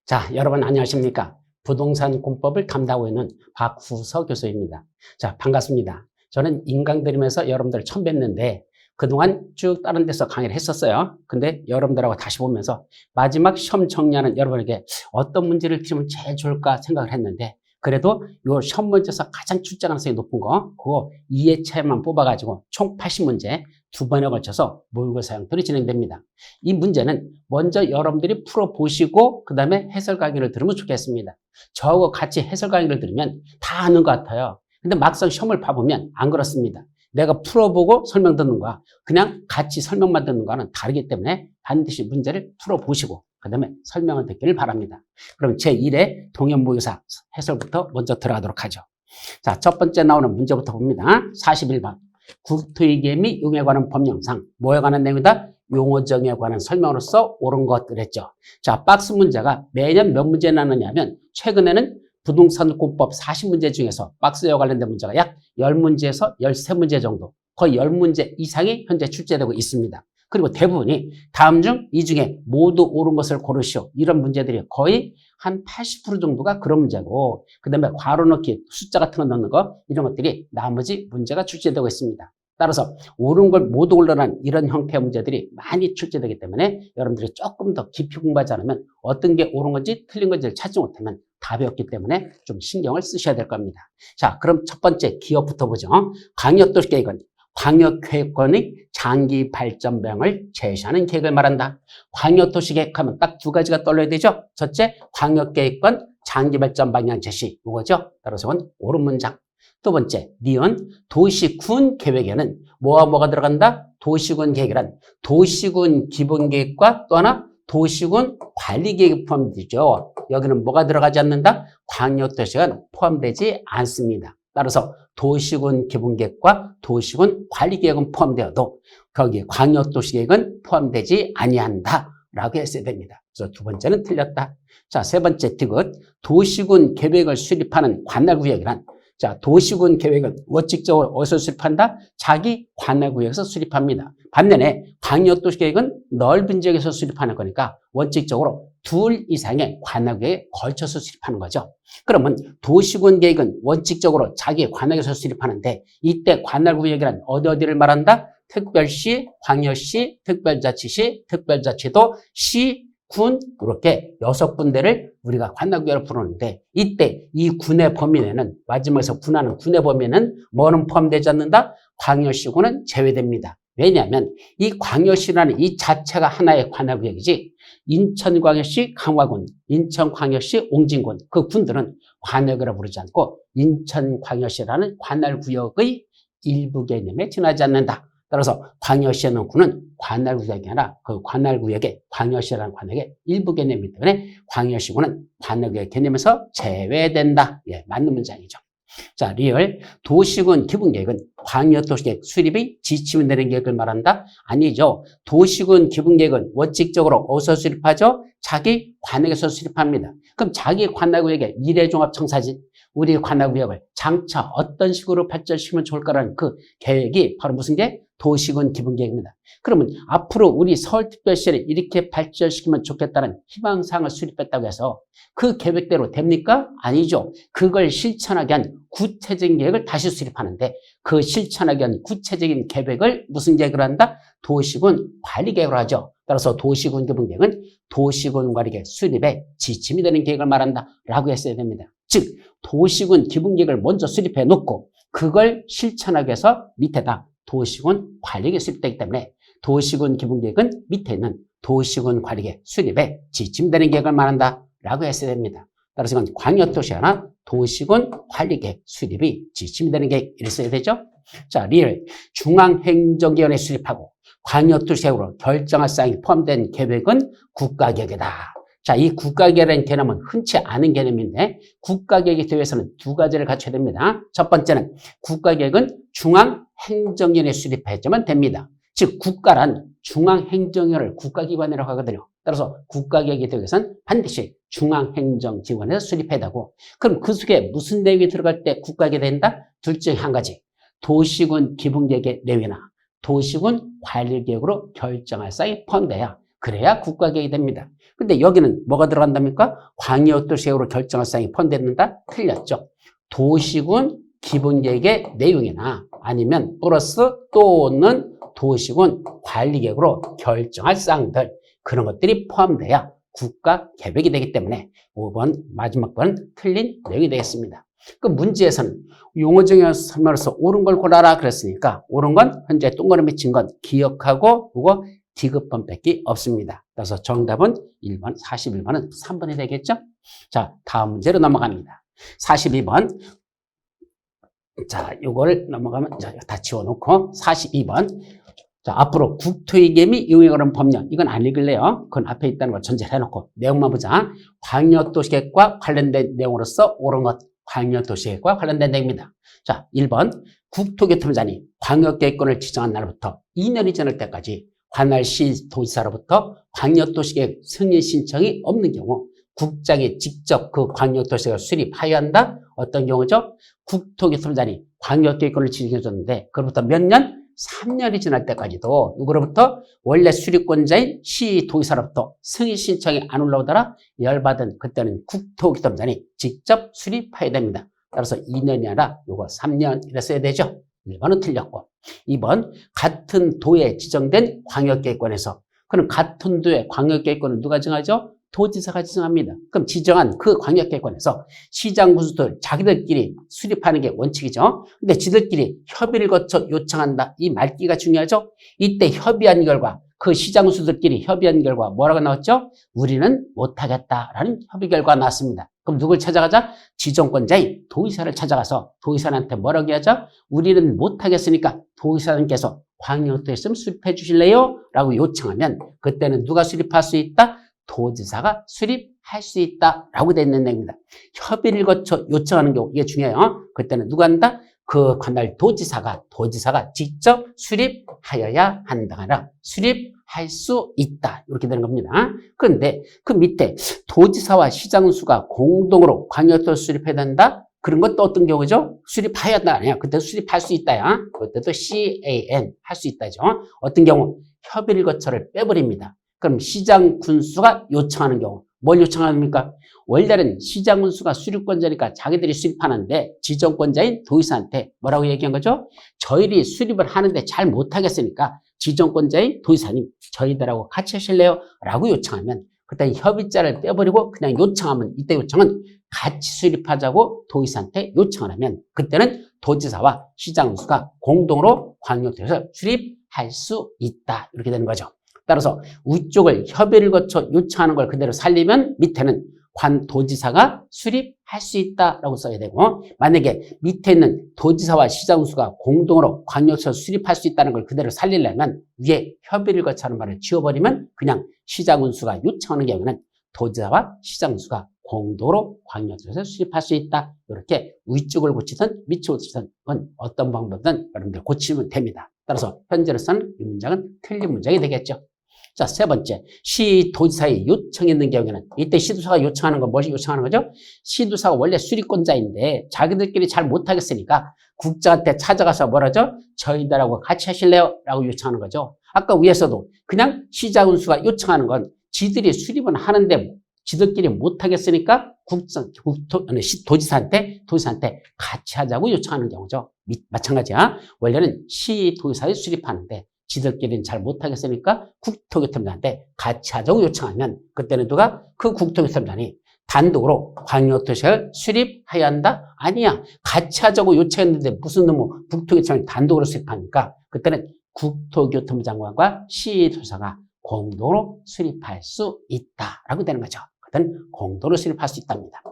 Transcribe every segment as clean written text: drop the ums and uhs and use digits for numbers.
자, 여러분 안녕하십니까? 부동산 공법을 담당하고 있는 박후서 교수입니다. 자, 반갑습니다. 저는 인강드리면서 여러분들 처음 뵀는데 그동안 쭉 다른 데서 강의를 했었어요. 근데 여러분들하고 다시 보면서 마지막 시험 정리하는 여러분에게 어떤 문제를 드리면 제일 좋을까 생각을 했는데 그래도 요 시험 문제에서 가장 출제 가능성이 높은 거 그거 2회차에만 뽑아가지고 총 80문제 2번에 걸쳐서 모의고사 형태로 진행됩니다. 이 문제는 먼저 여러분들이 풀어보시고 그 다음에 해설 강의를 들으면 좋겠습니다. 저하고 같이 해설 강의를 들으면 다 아는 것 같아요. 근데 막상 시험을 봐보면 안 그렇습니다. 내가 풀어보고 설명 듣는 거와 그냥 같이 설명만 듣는 거와는 다르기 때문에 반드시 문제를 풀어보시고 그 다음에 설명을 듣기를 바랍니다. 그럼 제1회 동형 모의고사 해설부터 먼저 들어가도록 하죠. 자, 첫 번째 나오는 문제부터 봅니다. 41번. 국토위계 및 용어에 관한 법령상 뭐에 관한 내용이다? 용어 정의에 관한 설명으로서 옳은 것들 했죠. 자, 박스 문제가 매년 몇 문제 나느냐면 최근에는 부동산공법 40문제 중에서 박스와 관련된 문제가 약 10문제에서 13문제 정도, 거의 10문제 이상이 현재 출제되고 있습니다. 그리고 대부분이 다음 중 이 중에 모두 옳은 것을 고르시오. 이런 문제들이 거의 한 80% 정도가 그런 문제고 그 다음에 괄호 넣기, 숫자 같은 거 넣는 거 이런 것들이 나머지 문제가 출제되고 있습니다. 따라서 옳은 걸 모두 고르라는 이런 형태의 문제들이 많이 출제되기 때문에 여러분들이 조금 더 깊이 공부하지 않으면 어떤 게 옳은 건지 틀린 건지를 찾지 못하면 답이 없기 때문에 좀 신경을 쓰셔야 될 겁니다. 자, 그럼 첫 번째 기업부터 보죠. 광역도시계획은 광역회권의 장기 발전병을 제시하는 계획을 말한다. 광역도시계획하면 딱 두 가지가 떠올려야 되죠. 첫째, 광역계획권 장기 발전 방향 제시 이거죠. 따라서 이건 옳은 문장. 두 번째, 니은 도시군 계획에는 뭐가 들어간다? 도시군 계획이란 도시군 기본계획과 또 하나 도시군 관리계획이 포함되죠. 여기는 뭐가 들어가지 않는다? 광역도시가 포함되지 않습니다. 따라서 도시군 기본계획과 도시군 관리계획은 포함되어도 거기에 광역도시계획은 포함되지 아니한다 라고 했어야 됩니다. 그래서 두 번째는 틀렸다. 자, 세 번째 티귿 도시군 계획을 수립하는 관할구역이란 자, 도시군 계획은 원칙적으로 어디서 수립한다? 자기 관할구역에서 수립합니다. 반면에 광역도시계획은 넓은 지역에서 수립하는 거니까 원칙적으로 둘 이상의 관할구역에 걸쳐서 수립하는 거죠. 그러면 도시군 계획은 원칙적으로 자기 관할에서 수립하는데 이때 관할구역이란 어디를 말한다? 특별시, 광역시, 특별자치시, 특별자치도, 시, 군 이렇게 6군데를 우리가 관할구역을 부르는데 이때 이 군의 범위 내는 마지막에서 군하는 군의 범위는 뭐는 포함되지 않는다? 광역시군은 제외됩니다. 왜냐하면 이 광역시라는 이 자체가 하나의 관할구역이지 인천광역시 강화군, 인천광역시 옹진군 그 군들은 관할구역이라고 부르지 않고 인천광역시라는 관할구역의 일부 개념에 지나지 않는다. 따라서 광역시라는 군은 관할구역이 아니라 그 관할구역의 광역시라는 관할구역의 일부 개념이기 때문에 광역시군은 관할구역 개념에서 제외된다. 예, 맞는 문장이죠. 자, 리얼 도시군 기본계획은 광역도시계획 수립의 지침이 되는 계획을 말한다? 아니죠. 도시군 기본계획은 원칙적으로 어디서 수립하죠? 자기 관할에서 수립합니다. 그럼 자기 관할구역의 미래종합청사진 우리 관할구역을 장차 어떤 식으로 발전시키면 좋을까라는 그 계획이 바로 무슨 계획? 도시군 기본계획입니다. 그러면 앞으로 우리 서울특별시를 이렇게 발전시키면 좋겠다는 희망사항을 수립했다고 해서 그 계획대로 됩니까? 아니죠. 그걸 실천하게 한 구체적인 계획을 다시 수립하는데 그 실천하게 한 구체적인 계획을 무슨 계획으로 한다? 도시군 관리계획으로 하죠. 따라서 도시군 기본계획은 도시군 관리계획 수립의 지침이 되는 계획을 말한다 라고 했어야 됩니다. 즉 도시군 기본계획을 먼저 수립해 놓고 그걸 실천하기 위해서 밑에다 도시군 관리계획이 수립되기 때문에 도시군 기본계획은 밑에 있는 도시군 관리계획 수립에 지침되는 계획을 말한다 라고 했어야 됩니다. 따라서 이건 광역도시 하나 도시군 관리계획 수립이 지침이 되는 계획 이랬어야 되죠. 자, 리얼 중앙행정위원회 수립하고 광역도시계획으로 결정할 사항이 포함된 계획은 국가계획이다. 자, 이 국가계획이라는 개념은 흔치 않은 개념인데 국가계획이 되기 위해서는 두 가지를 갖춰야 됩니다. 첫 번째는 국가계획은 중앙행정위원회 수립해야만 됩니다. 즉 국가란 중앙행정위원회를 국가기관이라고 하거든요. 따라서 국가계획이 되기 위해서는 반드시 중앙행정기관에서 수립해야 되고 그럼 그 속에 무슨 내용이 들어갈 때 국가계획이 된다? 둘 중에 한 가지 도시군 기본계획의 내용이나 도시군 관리계획으로 결정할 사항이 포함돼야 그래야 국가계획이 됩니다. 근데 여기는 뭐가 들어간답니까? 광역도시계획으로 결정할 사항이 포함된다? 틀렸죠. 도시군 기본계획의 내용이나 아니면 플러스 또는 도시군 관리계획으로 결정할 사항들 그런 것들이 포함돼야 국가 계획이 되기 때문에 5번 마지막 번은 틀린 내용이 되겠습니다. 그 문제에서는 용어정의 설명으로서 옳은 걸 골라라 그랬으니까 옳은 건 현재 동그라미 친 건 기억하고 그거 디귿번밖에 없습니다. 그래서 정답은 1번, 41번은 3번이 되겠죠? 자, 다음 문제로 넘어갑니다. 42번. 자, 요거를 넘어가면 다 지워놓고 42번. 자, 앞으로 국토의 개미 이용에 관한 법령. 이건 안 읽을래요. 그건 앞에 있다는 걸 전제를 해놓고 내용만 보자. 광역도시계획과 관련된 내용으로서 옳은 것. 광역도시계획과 관련된 내용입니다. 자, 1번. 국토교통부장이 광역계획권을 지정한 날부터 2년이 지날 때까지 관할 시 도지사로부터 광역도시계획 승인 신청이 없는 경우 국장이 직접 그 광역도시계획을 수립하여야 한다. 어떤 경우죠? 국토교통부장이 광역계획권을 지정해줬는데 그로부터 몇 년? 3년이 지날 때까지도 누구로부터? 원래 수립권자인 시도지사로부터 승인 신청이 안 올라오더라 열받은 그때는 국토교통부장이 직접 수립해야 됩니다. 따라서 2년이 아니라 요거 3년 이랬어야 되죠. 1번은 틀렸고 2번 같은 도에 지정된 광역계획권에서 그럼 같은 도의 광역계획권을 누가 정하죠? 도지사가 지정합니다. 그럼 지정한 그 광역계획권에서 시장 군수들 자기들끼리 수립하는 게 원칙이죠. 근데 지들끼리 협의를 거쳐 요청한다. 이 말기가 중요하죠. 이때 협의한 결과 그 시장 군수들끼리 협의한 결과 뭐라고 나왔죠? 우리는 못하겠다라는 협의 결과가 나왔습니다. 그럼 누굴 찾아가자? 지정권자인 도지사를 찾아가서 도지사한테 뭐라고 하자? 우리는 못하겠으니까 도지사님께서 광역도시좀 수립해 주실래요? 라고 요청하면 그때는 누가 수립할 수 있다? 도지사가 수립할 수 있다라고 되어 있는 내용입니다. 협의를 거쳐 요청하는 경우 이게 중요해요. 그때는 누가 한다? 그 관할 도지사가 직접 수립하여야 한다. 수립할 수 있다. 이렇게 되는 겁니다. 그런데 그 밑에 도지사와 시장수가 공동으로 광역도시 수립해야 된다. 그런 것도 어떤 경우죠? 수립하여야 한다. 아니야. 그때 수립할 수 있다야. 그때도 CAN 할 수 있다죠. 어떤 경우 협의를 거쳐를 빼버립니다. 그럼 시장 군수가 요청하는 경우 뭘 요청합니까? 원래는 시장 군수가 수립권자니까 자기들이 수립하는데 지정권자인 도지사한테 뭐라고 얘기한 거죠? 저희들이 수립을 하는데 잘 못하겠으니까 지정권자인 도지사님 저희들하고 같이 하실래요? 라고 요청하면 그때 협의자를 빼버리고 그냥 요청하면 이때 요청은 같이 수립하자고 도지사한테 요청을 하면 그때는 도지사와 시장 군수가 공동으로 광역도시를 수립할 수 있다. 이렇게 되는 거죠. 따라서 위쪽을 협의를 거쳐 요청하는 걸 그대로 살리면 밑에는 도지사가 수립할 수 있다라고 써야 되고 만약에 밑에 있는 도지사와 시장군수가 공동으로 광역시를 수립할 수 있다는 걸 그대로 살리려면 위에 협의를 거쳐하는 말을 지워버리면 그냥 시장군수가 요청하는 경우는 도지사와 시장군수가 공동으로 광역시를 수립할 수 있다. 이렇게 위쪽을 고치든 밑쪽을 고치든 어떤 방법이든 여러분들 고치면 됩니다. 따라서 현재로서는 이 문장은 틀린 문장이 되겠죠. 자, 세 번째. 시도지사의 요청이 있는 경우에는 이때 시도사가 요청하는 건 무엇이 요청하는 거죠? 시도사가 원래 수립권자인데 자기들끼리 잘 못하겠으니까 국장한테 찾아가서 뭐라죠? 저희들하고 같이 하실래요? 라고 요청하는 거죠. 아까 위에서도 그냥 시장군수가 요청하는 건 지들이 수립은 하는데 지들끼리 못하겠으니까 도지사한테 같이 하자고 요청하는 경우죠. 마찬가지야. 원래는 시도지사에 수립하는데 지들끼리는 잘 못하겠으니까 국토교통부한테 같이 하자고 요청하면 그때는 누가? 그 국토교통부장이 단독으로 광역도시를 수립해야 한다? 아니야. 같이 하자고 요청했는데 무슨 놈의 국토교통부장이 단독으로 수립하니까 그때는 국토교통부 장관과 시도지사가 공동으로 수립할 수 있다라고 되는 거죠. 그때는 공동으로 수립할 수 있답니다.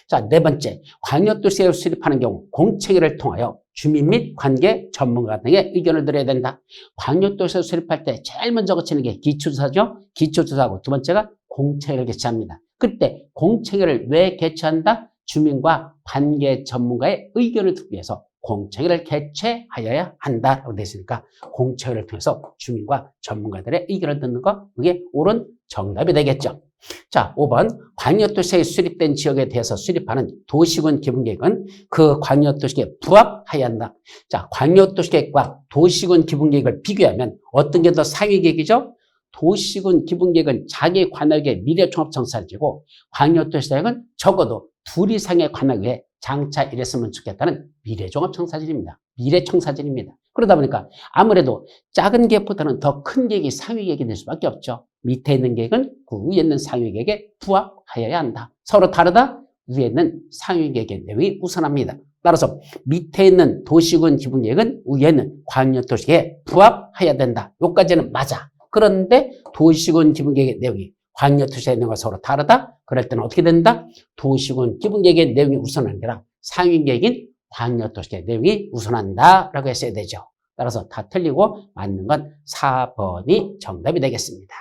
자, 네 번째. 광역도시계획을 수립하는 경우 공청회를 통하여 주민 및 관계 전문가 등의 의견을 들어야 된다. 광역도시를 수립할 때 제일 먼저 거치는 게 기초조사죠. 기초조사하고 두 번째가 공청회를 개최합니다. 그때 공청회를 왜 개최한다? 주민과 관계 전문가의 의견을 듣기 위해서 공청회를 개최하여야 한다라고 되어 있으니까 공청회를 통해서 주민과 전문가들의 의견을 듣는 거 그게 옳은 정답이 되겠죠. 자, 5번 광역도시에 수립된 지역에 대해서 수립하는 도시군 기본계획은 그 광역도시계획에 부합해야 한다. 자, 광역도시계획과 도시군 기본계획을 비교하면 어떤 게 더 상위 계획이죠? 도시군 기본계획은 자기 관할의 미래종합청사지고 광역도시계획은 적어도 2 이상의 관할에 장차 이랬으면 좋겠다는 미래종합청사진입니다. 미래청사진입니다. 그러다 보니까 아무래도 작은 계획보다는 더 큰 계획이 상위 계획이 될 수밖에 없죠. 밑에 있는 계획은 그 위에 있는 상위 계획에 부합하여야 한다. 서로 다르다? 위에 있는 상위 계획의 내용이 우선합니다. 따라서 밑에 있는 도시군 기본계획은 위에 있는 광역도시계획에 부합해야 된다. 여기까지는 맞아. 그런데 도시군 기본계획의 내용이 광역도시에 있는 것과 서로 다르다? 그럴 때는 어떻게 된다? 도시군 기본계획의 내용이 우선하는 게 아니라 상위계획인 광역도시계획의 내용이 우선한다 라고 했어야 되죠. 따라서 다 틀리고 맞는 건 4번이 정답이 되겠습니다.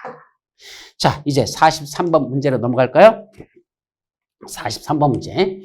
자, 이제 43번 문제로 넘어갈까요? 43번 문제.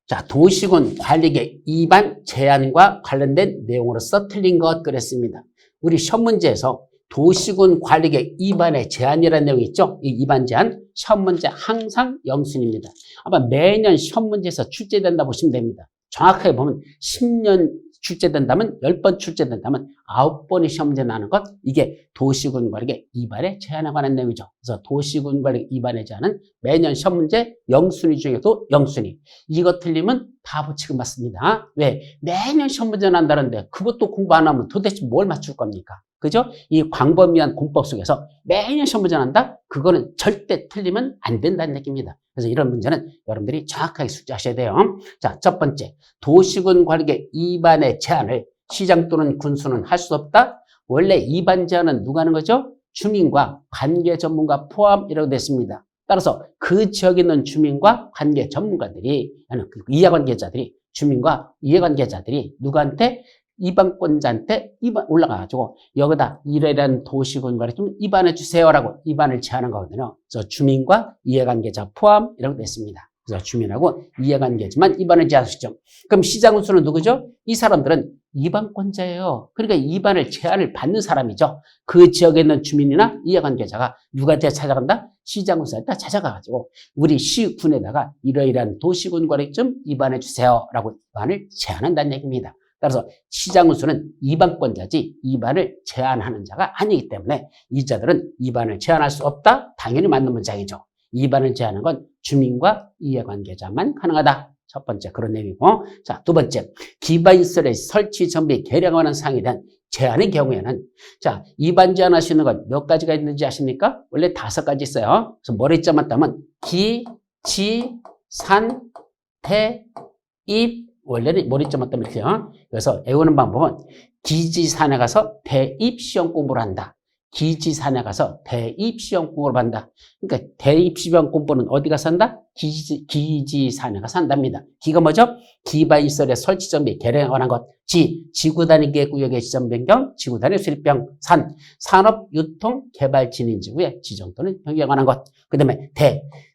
자, 도시군 관리계획 위반 제한과 관련된 내용으로서 틀린 것 그랬습니다. 우리 시험 문제에서 도시군 관리계획 위반의 제한이라는 내용이 있죠. 이 위반 제한, 시험 문제 항상 영순입니다. 아마 매년 시험 문제에서 출제된다 보시면 됩니다. 정확하게 보면 10년 출제된다면 10번 출제된다면 9번이 시험 문제 나는 것, 이게 도시군 관리계획 위반의 제한에 관한 내용이죠. 그래서 도시군 관리계획 위반의 제한은 매년 시험 문제 영순위 중에도 영순위. 이거 틀리면 바보 취급 받습니다. 왜? 매년 시험 문제 난다는데 그것도 공부 안 하면 도대체 뭘 맞출 겁니까? 그죠? 이 광범위한 공법 속에서 매년 시험 문제 난다? 그거는 절대 틀리면 안 된다는 얘기입니다. 그래서 이런 문제는 여러분들이 정확하게 숙지하셔야 돼요. 자, 첫 번째. 도시군 관리계획 위반의 제한을 시장 또는 군수는 할 수 없다? 원래 위반 제한은 누가 하는 거죠? 주민과 관계 전문가 포함이라고 됐습니다. 따라서 그 지역에 있는 주민과 관계 전문가들이, 아니, 이해관계자들이, 주민과 이해관계자들이 누구한테? 위반권자한테 올라가가지고 여기다 이러이러한 도시군 관리 좀 위반해 주세요라고 위반을 제한한 거거든요. 그래서 주민과 이해관계자 포함이라고 됐습니다. 그래서 주민하고 이해관계지만 위반을 제한할 수 있죠. 그럼 시장군수는 누구죠? 이 사람들은 위반권자예요. 그러니까 위반을 제한을 받는 사람이죠. 그 지역에 있는 주민이나 이해관계자가 누구한테 찾아간다? 시장군수한테 찾아가가지고 우리 시군에다가 이러이러한 도시군 관리 좀 위반해 주세요라고 위반을 제한한다는 얘기입니다. 따라서 시장군수는 위반권자지 위반을 제한하는 자가 아니기 때문에 이 자들은 위반을 제한할 수 없다? 당연히 맞는 문장이죠. 위반을 제한하는 건 주민과 이해관계자만 가능하다. 첫 번째 그런 내용이고, 자, 두 번째 기반시설의 설치 정비 개량에 관한 사항에 대한 제한의 경우에는, 자, 위반 제한할 수 있는 건 몇 가지가 있는지 아십니까? 원래 5가지 있어요. 그래서 머리자만 따면 기, 지, 산, 태, 입, 원래는 머리점만 따면 이렇게요. 그래서 외우는 방법은 기지산에 가서 대입 시험 공부를 한다. 기지산에 가서 대입 시험 공부를 한다. 그러니까 대입 시험 공부는 어디 가서 한다? 기지산에 가서 한답니다. 기가 뭐죠? 기반시설의 설치 정비 개량에 관한 것. 지구단위 구역의 지정 변경, 지구단위 수립병. 산업 유통 개발 진행 지구의 지정 또는 변경에 관한 것. 그 다음에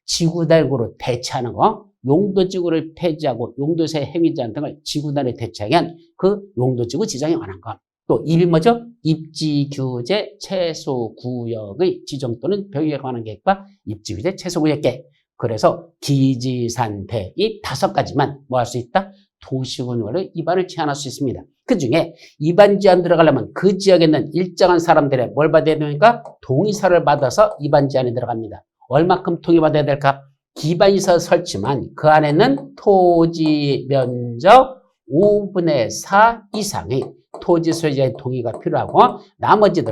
지구단위로 대체하는 거. 용도지구를 폐지하고 용도세 행위 제한 등을 지구단위에 대체하게 한 그 용도지구 지정에 관한 것. 또 입이 뭐죠? 입지규제 최소구역의 지정 또는 변경에 관한 계획과 입지규제 최소구역 계획. 그래서 기지산 대입 5가지만 뭐 할 수 있다? 도시군으로 위반을 제한할 수 있습니다. 그 중에 위반 제한 들어가려면 그 지역에 있는 일정한 사람들의 뭘 받아야 되니까 동의서를 받아서 위반 제한이 들어갑니다. 얼마큼 동의받아야 될까? 기반시설 설치만 그 안에는 토지 면적 5분의 4 이상의 토지 소유자의 동의가 필요하고, 나머지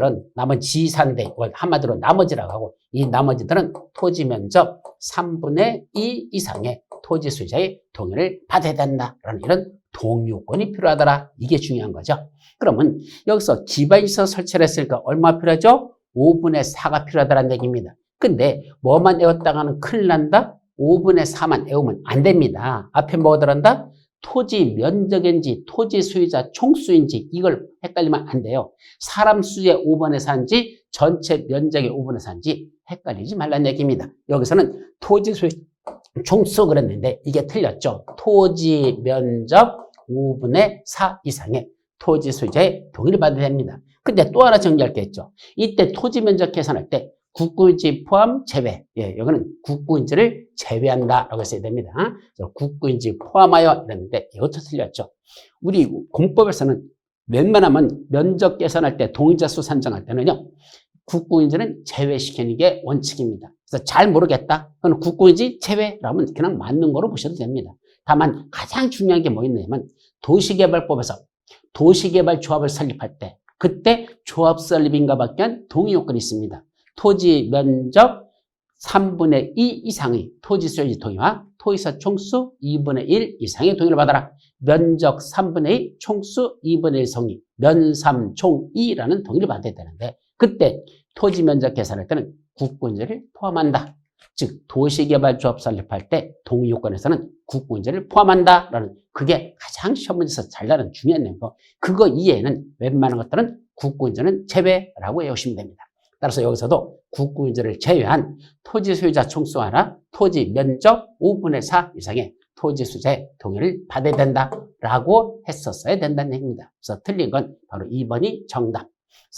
지산대, 한마디로 나머지라고 하고, 이 나머지들은 토지 면적 3분의 2 이상의 토지 소유자의 동의를 받아야 된다라는 이런 동의요건이 필요하더라. 이게 중요한 거죠. 그러면 여기서 기반시설 설치를 했으니까 얼마 필요하죠? 5분의 4가 필요하다는 얘기입니다. 근데 뭐만 외웠다가는 큰일 난다? 5분의 4만 외우면 안 됩니다. 앞에 뭐가 들어간다? 토지 면적인지 토지 소유자 총수인지 이걸 헷갈리면 안 돼요. 사람 수의 5분의 4인지 전체 면적의 5분의 4인지 헷갈리지 말라는 얘기입니다. 여기서는 토지 소유자 총수 그랬는데 이게 틀렸죠. 토지 면적 5분의 4 이상의 토지 소유자의 동의를 받아야 됩니다. 근데 또 하나 정리할 게 있죠. 이때 토지 면적 계산할 때 국구인지 포함 제외. 예, 여기는 국구인지를 제외한다라고 했어야 됩니다. 국구인지 포함하여 이랬는데 이것도 틀렸죠. 우리 공법에서는 웬만하면 면적 계산할 때 동의자 수 산정할 때는요. 국공유지는 제외시키는 게 원칙입니다. 그래서 잘 모르겠다. 그럼 국공유지 제외라면 그냥 맞는 거로 보셔도 됩니다. 다만 가장 중요한 게 뭐 있냐면 도시개발법에서 도시개발조합을 설립할 때 그때 조합 설립인가 밖에 한 동의 요건이 있습니다. 토지 면적 3분의 2 이상의 토지 소유지 동의와 토지사 총수 2분의 1 이상의 동의를 받아라. 면적 3분의 2, 총수 2분의 1 성의, 면삼 총 2라는 동의를 받아야 되는데 그때 토지 면적 계산할 때는 국공유지를 포함한다. 즉 도시개발조합 설립할 때 동의 요건에서는 국공유지를 포함한다라는 그게 가장 시험 문제에서 잘 나가는 중요한 내용이고 그거 이외에는 웬만한 것들은 국공유지는 제외라고 외우시면 됩니다. 따라서 여기서도 국공유지를 제외한 토지 소유자 총수가 아니라 토지 면적 5분의 4 이상의 토지 소유자의 동의를 받아야 된다라고 했었어야 된다는 얘기입니다. 그래서 틀린 건 바로 2번이 정답.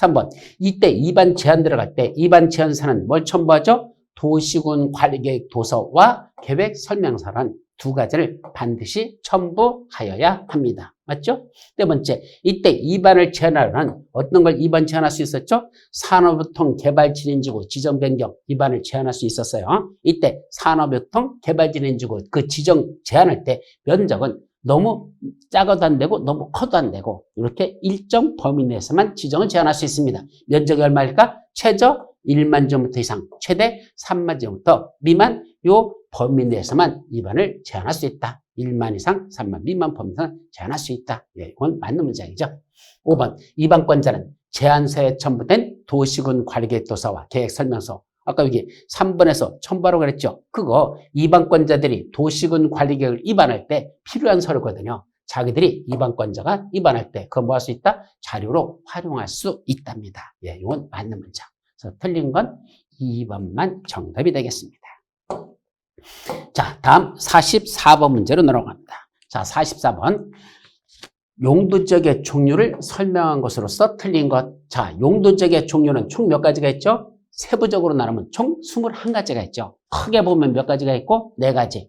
3번 이때 2반 제안 들어갈 때 2반 제안서는 뭘 첨부하죠? 도시군 관리계획 도서와 계획 설명서란 두 가지를 반드시 첨부하여야 합니다. 맞죠? 네 번째, 이때 2반을 제안하려면 어떤 걸 2반 제안할 수 있었죠? 산업유통 개발진행지구 지정 변경 2반을 제안할 수 있었어요. 이때 산업유통 개발진행지구 그 지정 제안할 때 면적은 너무 작아도 안 되고 너무 커도 안 되고 이렇게 일정 범위 내에서만 지정을 제한할 수 있습니다. 면적이 얼마일까? 최저 1만 제곱미터 이상, 최대 3만 제곱미터 미만 요 범위 내에서만 2반을 제한할 수 있다. 1만 이상, 3만 미만 범위 내에서 제한할 수 있다. 예, 이건 맞는 문장이죠. 5번 2반권자는 제안서에 첨부된 도시군 관리계획 도서와 계획 설명서 아까 여기 3번에서 첨부하라고 그랬죠. 그거 2반권자들이 도시군 관리계획을 입안할 때 필요한 서류거든요. 자기들이 2반권자가 입안할 때 그거 뭐 할 수 있다? 자료로 활용할 수 있답니다. 예, 이건 맞는 문장. 그래서 틀린 건 2번만 정답이 되겠습니다. 자, 다음 44번 문제로 넘어갑니다. 자, 44번. 용도지역의 종류를 설명한 것으로서 틀린 것. 자, 용도지역의 종류는 총 몇 가지가 있죠? 세부적으로 나누면 총 21가지가 있죠. 크게 보면 몇 가지가 있고 4가지.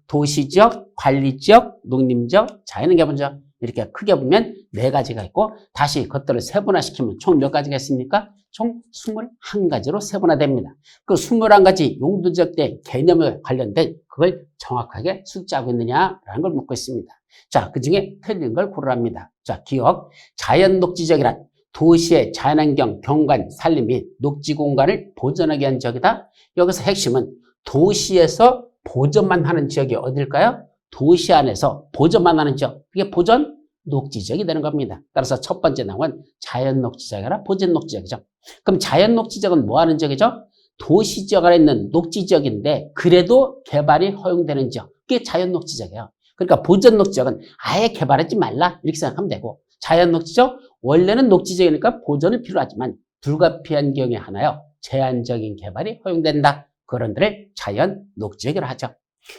도시지역, 관리지역, 농림지역, 자연환경지역 이렇게 크게 보면 4가지가 있고 다시 그것들을 세분화시키면 총 몇 가지가 있습니까? 총 21가지로 세분화됩니다. 그 21가지 용도지역대 개념에 관련된 그걸 정확하게 숫자하고 있느냐라는 걸 묻고 있습니다. 자, 그 중에 틀린 걸 고르랍니다. 자, 기억. 자연녹지지역이란 도시의 자연환경, 경관, 산림 및 녹지 공간을 보존하게 한 지역이다. 여기서 핵심은 도시에서 보존만 하는 지역이 어딜까요? 도시 안에서 보존만 하는 지역. 그게 보존 녹지지역이 되는 겁니다. 따라서 첫 번째 나온 자연녹지지역이 아니라 보존녹지지역이죠. 그럼 자연녹지지역은 뭐 하는 지역이죠? 도시지역 안에 있는 녹지지역인데 그래도 개발이 허용되는 지역. 그게 자연녹지지역이에요. 그러니까 보존녹지지역은 아예 개발하지 말라 이렇게 생각하면 되고 자연녹지지역 원래는 녹지지역이니까 보존이 필요하지만 불가피한 경우에 하나요. 제한적인 개발이 허용된다. 그런 데를 자연녹지지역이라 하죠.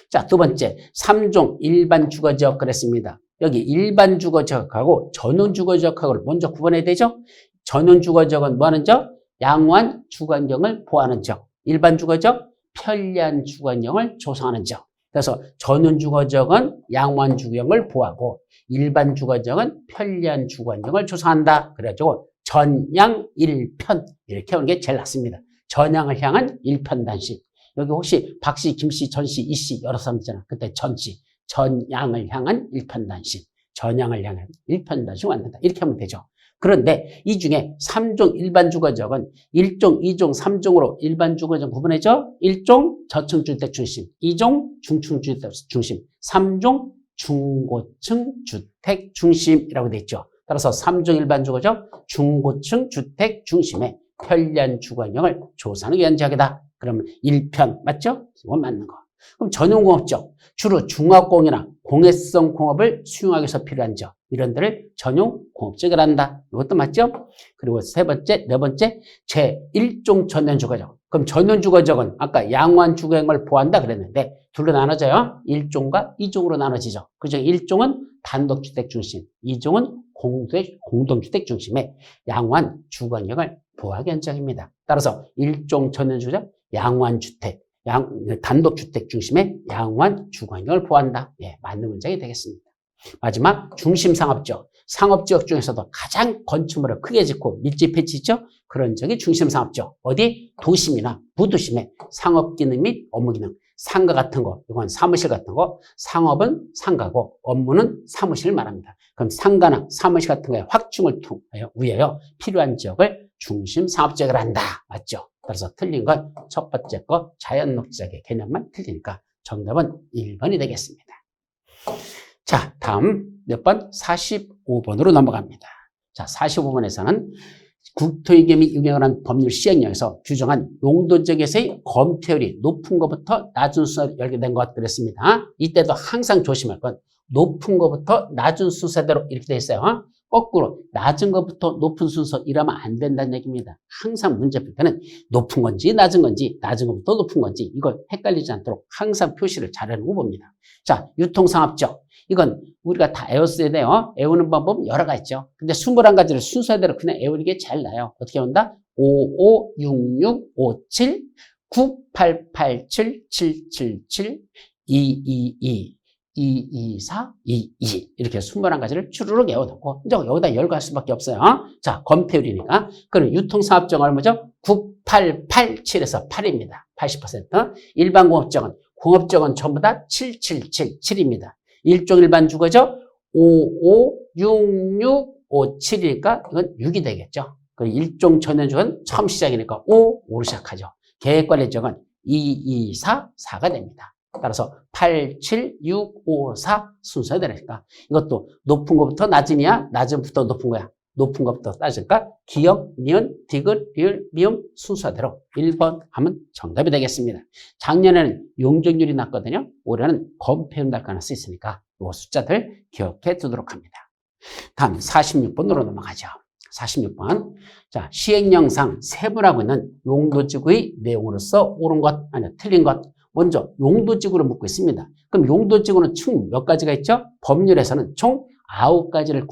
자, 두 번째 3종 일반 주거지역 그랬습니다. 여기 일반 주거지역하고 전용 주거지역하고 먼저 구분해야 되죠. 전용 주거지역은 뭐 하는 지역? 양호한 주거환경을 보호하는 지역. 일반 주거지역 편리한 주거환경을 조성하는 지역. 그래서 전용 주거지역은 양호한 주거환경을 보호하고 일반 주거지역은 편리한 주거환경을 조성한다. 그래가지고 전양 일편 이렇게 하는 게 제일 낫습니다. 전양을 향한 일편단심. 여기 혹시 박씨, 김씨, 전씨, 이씨 여러 사람 있잖아. 그때 전씨. 전양을 향한 일편단심. 전양을 향한 일편단심 완전다. 이렇게 하면 되죠. 그런데 이 중에 3종 일반 주거지역은 1종, 2종, 3종으로 일반 주거지역 구분해죠. 1종 저층주택 중심, 2종 중층주택 중심, 3종 중고층 주택 중심이라고 되어 있죠. 따라서 3종 일반 주거지역 중고층 주택 중심의 편리한 주거환경을 조성하는 위한 지역이다. 그러면 1편 맞죠? 이건 맞는 거. 그럼 전용공업지역 주로 중화공이나 공해성 공업을 수용하기 위해서 필요한 지역 이런 데를 전용공업지역이라 한다. 이것도 맞죠? 그리고 세 번째, 네 번째 제1종 전용주거지역. 그럼 전용주거지역은 아까 양호한 주거환경을 보호한다 그랬는데 둘로 나눠져요. 1종과 2종으로 나눠지죠. 그중 1종은 단독주택 중심, 2종은 공동주택 중심의 양호한 주거환경을 보호하기 위한 지역입니다. 따라서 1종 전용주거지역 양호한 주택, 단독주택 중심의 양호한 주거환경을 보호한다. 예, 맞는 문장이 되겠습니다. 마지막 중심상업지역. 상업지역 중에서도 가장 건축물을 크게 짓고 밀집해 짓죠. 그런 적이 중심상업적. 어디? 도심이나 부도심의 상업기능 및 업무기능. 상가 같은 거, 이건 사무실 같은 거, 상업은 상가고 업무는 사무실을 말합니다. 그럼 상가나 사무실 같은 거에 확충을 위하여 필요한 지역을 중심상업지역을 한다. 맞죠? 그래서 틀린 건 첫 번째 거 자연녹지역의 개념만 틀리니까 정답은 1번이 되겠습니다. 자, 다음 몇 번? 45번으로 넘어갑니다. 자, 45번에서는 국토위계 및 유형을 한 법률 시행령에서 규정한 용도지역에서의 검토율이 높은 것부터 낮은 순서로 열게된 것 그랬습니다. 이때도 항상 조심할 건 높은 것부터 낮은 순서대로 이렇게 돼 있어요. 거꾸로 낮은 것부터 높은 순서 이러면 안 된다는 얘기입니다. 항상 문제 풀 때는 높은 건지 낮은 건지 낮은 것부터 높은 건지 이걸 헷갈리지 않도록 항상 표시를 잘 해놓고 봅니다. 자, 유통상업적. 이건 우리가 다 애웠어야 돼요. 애우는 방법은 여러 가지 있죠. 근데 21가지를 순서대로 그냥 애우는 게 제일 나아요. 어떻게 외운다? 556657 9887 777 222 224 22 이렇게 21가지를 추르륵 외워놓고 이제 여기다 열거할 수밖에 없어요. 자, 검토율이니까 그럼 유통상업적은 얼마죠? 9887에서 8입니다. 80%. 일반공업적은 전부 다 7777입니다. 일종 일반 주거죠? 556657이니까 이건 6이 되겠죠. 그리고 일종 전현주건 처음 시작이니까 5로 시작하죠. 계획관리적은 224, 4가 됩니다. 따라서 8, 7, 6, 5, 4 순서가 되니까 이것도 높은 것부터 낮으냐? 낮은부터 높은 거야. 높은 것부터 낮으니까 기역, 니은, 디귿, 리을, 미음 순서대로 1번 하면 정답이 되겠습니다. 작년에는 용적률이 났거든요. 올해는 검토율 날 가능성이 있으니까 이 숫자들 기억해 두도록 합니다. 다음 46번으로 넘어가죠. 46번. 자, 시행령상 세분하고 있는 용도지구의 내용으로서 옳은 것, 아니요, 틀린 것. 먼저 용도지구를 묻고 있습니다. 그럼 용도지구는 총 몇 가지가 있죠? 법률에서는 총 9가지를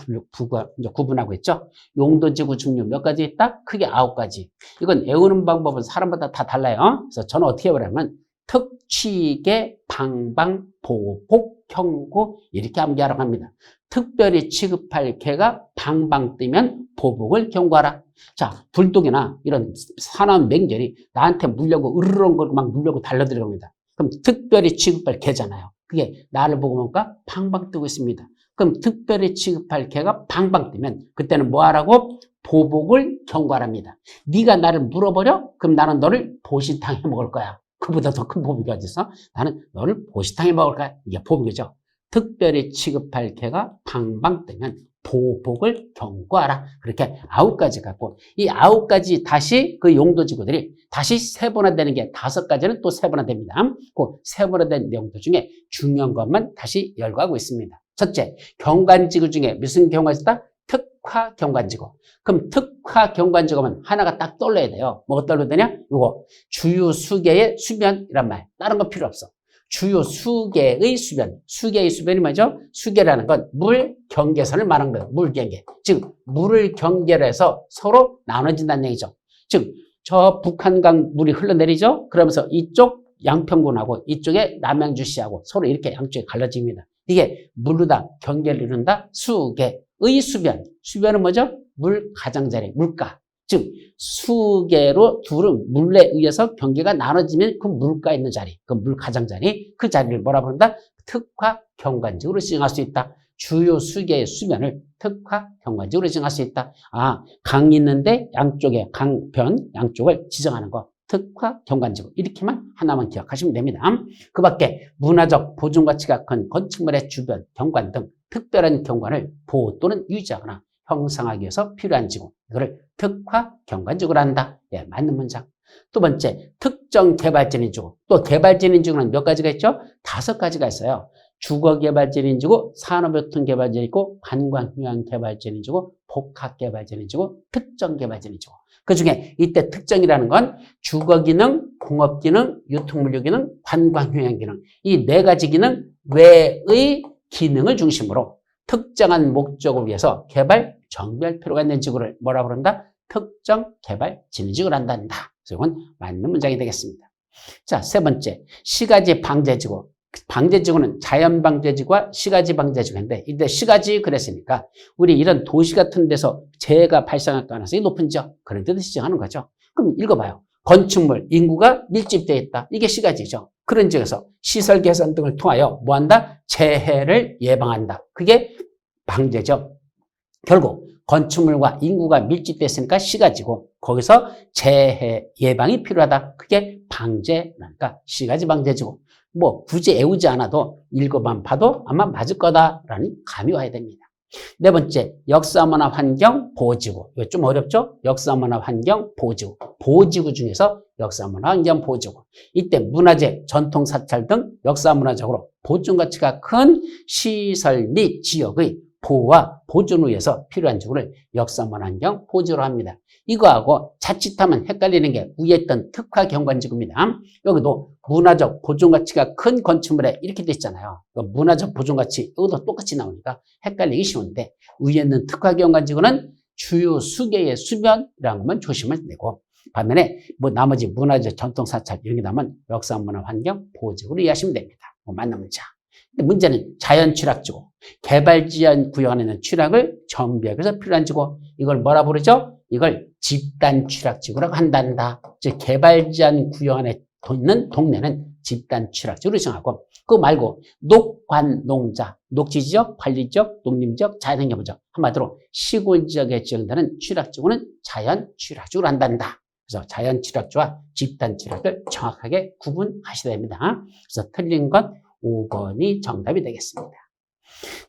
구분하고 있죠. 용도지구 종류 몇 가지 있다? 크게 9가지. 이건 외우는 방법은 사람마다 다 달라요. 그래서 저는 어떻게 해보냐면 특, 취계, 방방, 보복, 형구 이렇게 암기하라고 합니다. 특별히 취급할 개가 방방 뜨면 보복을 경고하라. 자, 불독이나 이런 산업 맹절이 나한테 물려고 으르렁거리고 막 물려고 달려들어갑니다. 그럼 특별히 취급할 개잖아요. 그게 나를 보고 보니까 방방 뜨고 있습니다. 그럼 특별히 취급할 개가 방방 뜨면 그때는 뭐 하라고? 보복을 경고하랍니다. 네가 나를 물어버려? 그럼 나는 너를 보시탕에 먹을 거야. 그보다 더 큰 보복이 어디 있어? 나는 너를 보시탕에 먹을 거야. 이게 보복이죠. 특별히 취급할 개가 방방 뜨면 보복을 경고하라. 그렇게 9가지 갖고 이 9가지 다시 그 용도지구들이 다시 세분화되는 게 5가지는 또 세분화됩니다. 그 세분화된 용도 중에 중요한 것만 다시 열거하고 있습니다. 첫째, 경관지구 중에 무슨 경우가 있다? 특화 경관지구. 그럼 특화 경관지구면 하나가 딱 떠올려야 돼요. 뭐가 떠올려야 되냐? 이거 주유 수계의 수변이란 말. 다른 거 필요 없어. 주요 수계의 수변. 수계의 수변이 뭐죠? 수계라는 건 물 경계선을 말하는 거예요. 물 경계. 즉 물을 경계해서 서로 나눠진다는 얘기죠. 즉 저 북한강 물이 흘러내리죠. 그러면서 이쪽 양평군하고 이쪽에 남양주시하고 서로 이렇게 양쪽에 갈라집니다. 이게 물로 다 경계를 이룬다. 수계의 수변. 수변은 뭐죠? 물 가장자리, 물가. 즉 수계로 둘은 물에 의해서 경계가 나눠지면 그 물가 있는 자리, 그 물 가장자리, 그 자리를 뭐라 부른다? 특화 경관지구로 지정할 수 있다. 주요 수계의 수변을 특화 경관지구로 지정할 수 있다. 아, 강 있는데 양쪽에 강변 양쪽을 지정하는 거. 특화 경관지구. 이렇게만 하나만 기억하시면 됩니다. 그 밖에 문화적 보존 가치가 큰 건축물의 주변, 경관 등 특별한 경관을 보호 또는 유지하거나 형성하기 위해서 필요한 지구. 이거를 특화 경관지구로 한다. 예, 맞는 문장. 두 번째, 특정 개발진인지구. 또 개발진인지구는 몇 가지가 있죠? 5가지가 있어요. 주거개발진인지구, 산업교통개발진인지구, 관광휴양개발진인지구, 복합개발진인지구, 특정개발진인지구. 그 중에 이때 특정이라는 건 주거기능, 공업기능, 유통물류기능, 관광휴양기능. 이 4가지 기능 외의 기능을 중심으로 특정한 목적을 위해서 개발, 정비할 필요가 있는 지구를 뭐라 부른다? 특정 개발 진지구를 한단다. 그래서 이건 맞는 문장이 되겠습니다. 자, 세 번째, 시가지 방제지구. 방제지구는 자연방제지구와 시가지방제지구인데 이때 시가지 그랬으니까 우리 이런 도시 같은 데서 재해가 발생할 가능성이 높은 지역 그런 데도 지정하는 거죠. 그럼 읽어봐요. 건축물, 인구가 밀집되어 있다. 이게 시가지죠. 그런 지역에서 시설 개선 등을 통하여 뭐한다? 재해를 예방한다. 그게 방제죠. 결국 건축물과 인구가 밀집됐으니까 시가지고 거기서 재해 예방이 필요하다. 그게 방제라니까 시가지 방제지고 뭐 굳이 애우지 않아도 읽어만 봐도 아마 맞을 거다라는 감이 와야 됩니다. 네 번째, 역사문화 환경 보호지구. 이거 좀 어렵죠? 역사문화 환경 보호지구. 보호지구 중에서 역사문화 환경 보호지구. 이때 문화재, 전통사찰 등 역사문화적으로 보존 가치가 큰 시설 및 지역의 보호와 보존을 위해서 필요한 지구를 역사문화 환경 보호지구로 합니다. 이거하고 자칫하면 헷갈리는 게 위에 있던 특화경관지구입니다. 여기도 문화적 보존 가치가 큰 건축물에 이렇게 돼 있잖아요. 문화적 보존 가치 이것도 똑같이 나오니까 헷갈리기 쉬운데 위에 있는 특화경관지구는 주요 수계의 수변이라는 것만 조심을 내고 반면에 뭐 나머지 문화적 전통사찰 이런 게 나오면 역사문화 환경 보호지구로 이해하시면 됩니다. 뭐 맞는 문자. 근데 문제는 자연취락지구. 개발지연 구역 안에 있는 취락을 정비하기 위해서 필요한 지구. 이걸 뭐라 부르죠? 이걸 집단취락지구라고 한단다. 즉 개발지연 구역 안에 있는 동네는 집단취락지구로 정하고 그거 말고 녹관농자, 녹지지역, 관리지역, 농림지역, 자연환경부지역 한마디로 시골지역에 지정되는 취락지구는 자연취락지구로 한단다. 그래서 자연취락지와 집단취락을 정확하게 구분하셔야 됩니다. 그래서 틀린 건 5번이 정답이 되겠습니다.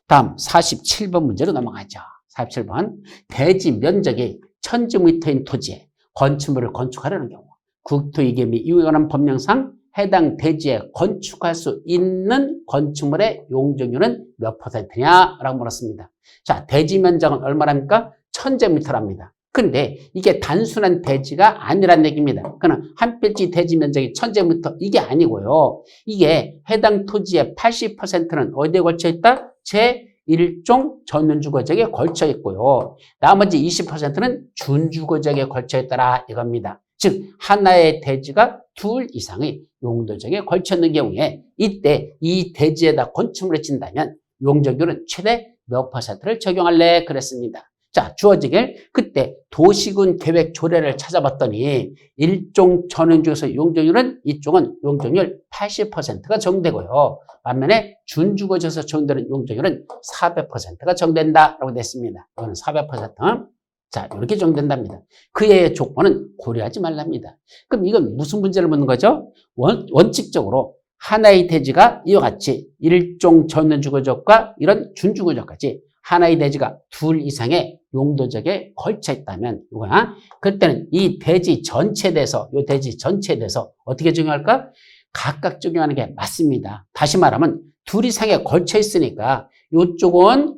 다음 47번 문제로 넘어가죠. 47번 대지 면적이 1000제곱미터인 토지에 건축물을 건축하려는 경우 국토이계 및 이에 관한 법령상 해당 대지에 건축할 수 있는 건축물의 용적률은 몇 %냐라고 물었습니다. 자, 대지 면적은 얼마랍니까? 1000제곱미터랍니다. 근데 이게 단순한 대지가 아니란 얘기입니다. 그러나 한 필지 대지 면적이 1000제곱미터 이게 아니고요. 이게 해당 토지의 80%는 어디에 걸쳐 있다? 제1종 전원주거지역에 걸쳐 있고요. 나머지 20%는 준주거지역에 걸쳐 있더라 이겁니다. 즉 하나의 대지가 둘 이상의 용도지역에 걸쳐 있는 경우에 이때 이 대지에다 건축물을 짓는다면 용적률은 최대 몇 %를 적용할래? 그랬습니다. 자, 주어지길 그때 도시군 계획 조례를 찾아봤더니 일종 전원주에서 용적률은 이쪽은 용적률 80%가 적용되고요. 반면에 준주거지에서 적용되는 용적률은 400%가 적용된다라고 됐습니다. 이거는 400%. 자, 이렇게 적용된답니다. 그의 조건은 고려하지 말랍니다. 그럼 이건 무슨 문제를 묻는 거죠? 원칙적으로 하나의 대지가 이와 같이 일종 전원주거지역과 이런 준주거지역까지 하나의 대지가 둘 이상의 용도지역에 걸쳐 있다면 이거야. 그때는 이 대지 전체에 대해서 이 대지 전체에 대해서 어떻게 적용할까? 각각 적용하는 게 맞습니다. 다시 말하면 둘 이상에 걸쳐 있으니까 이쪽은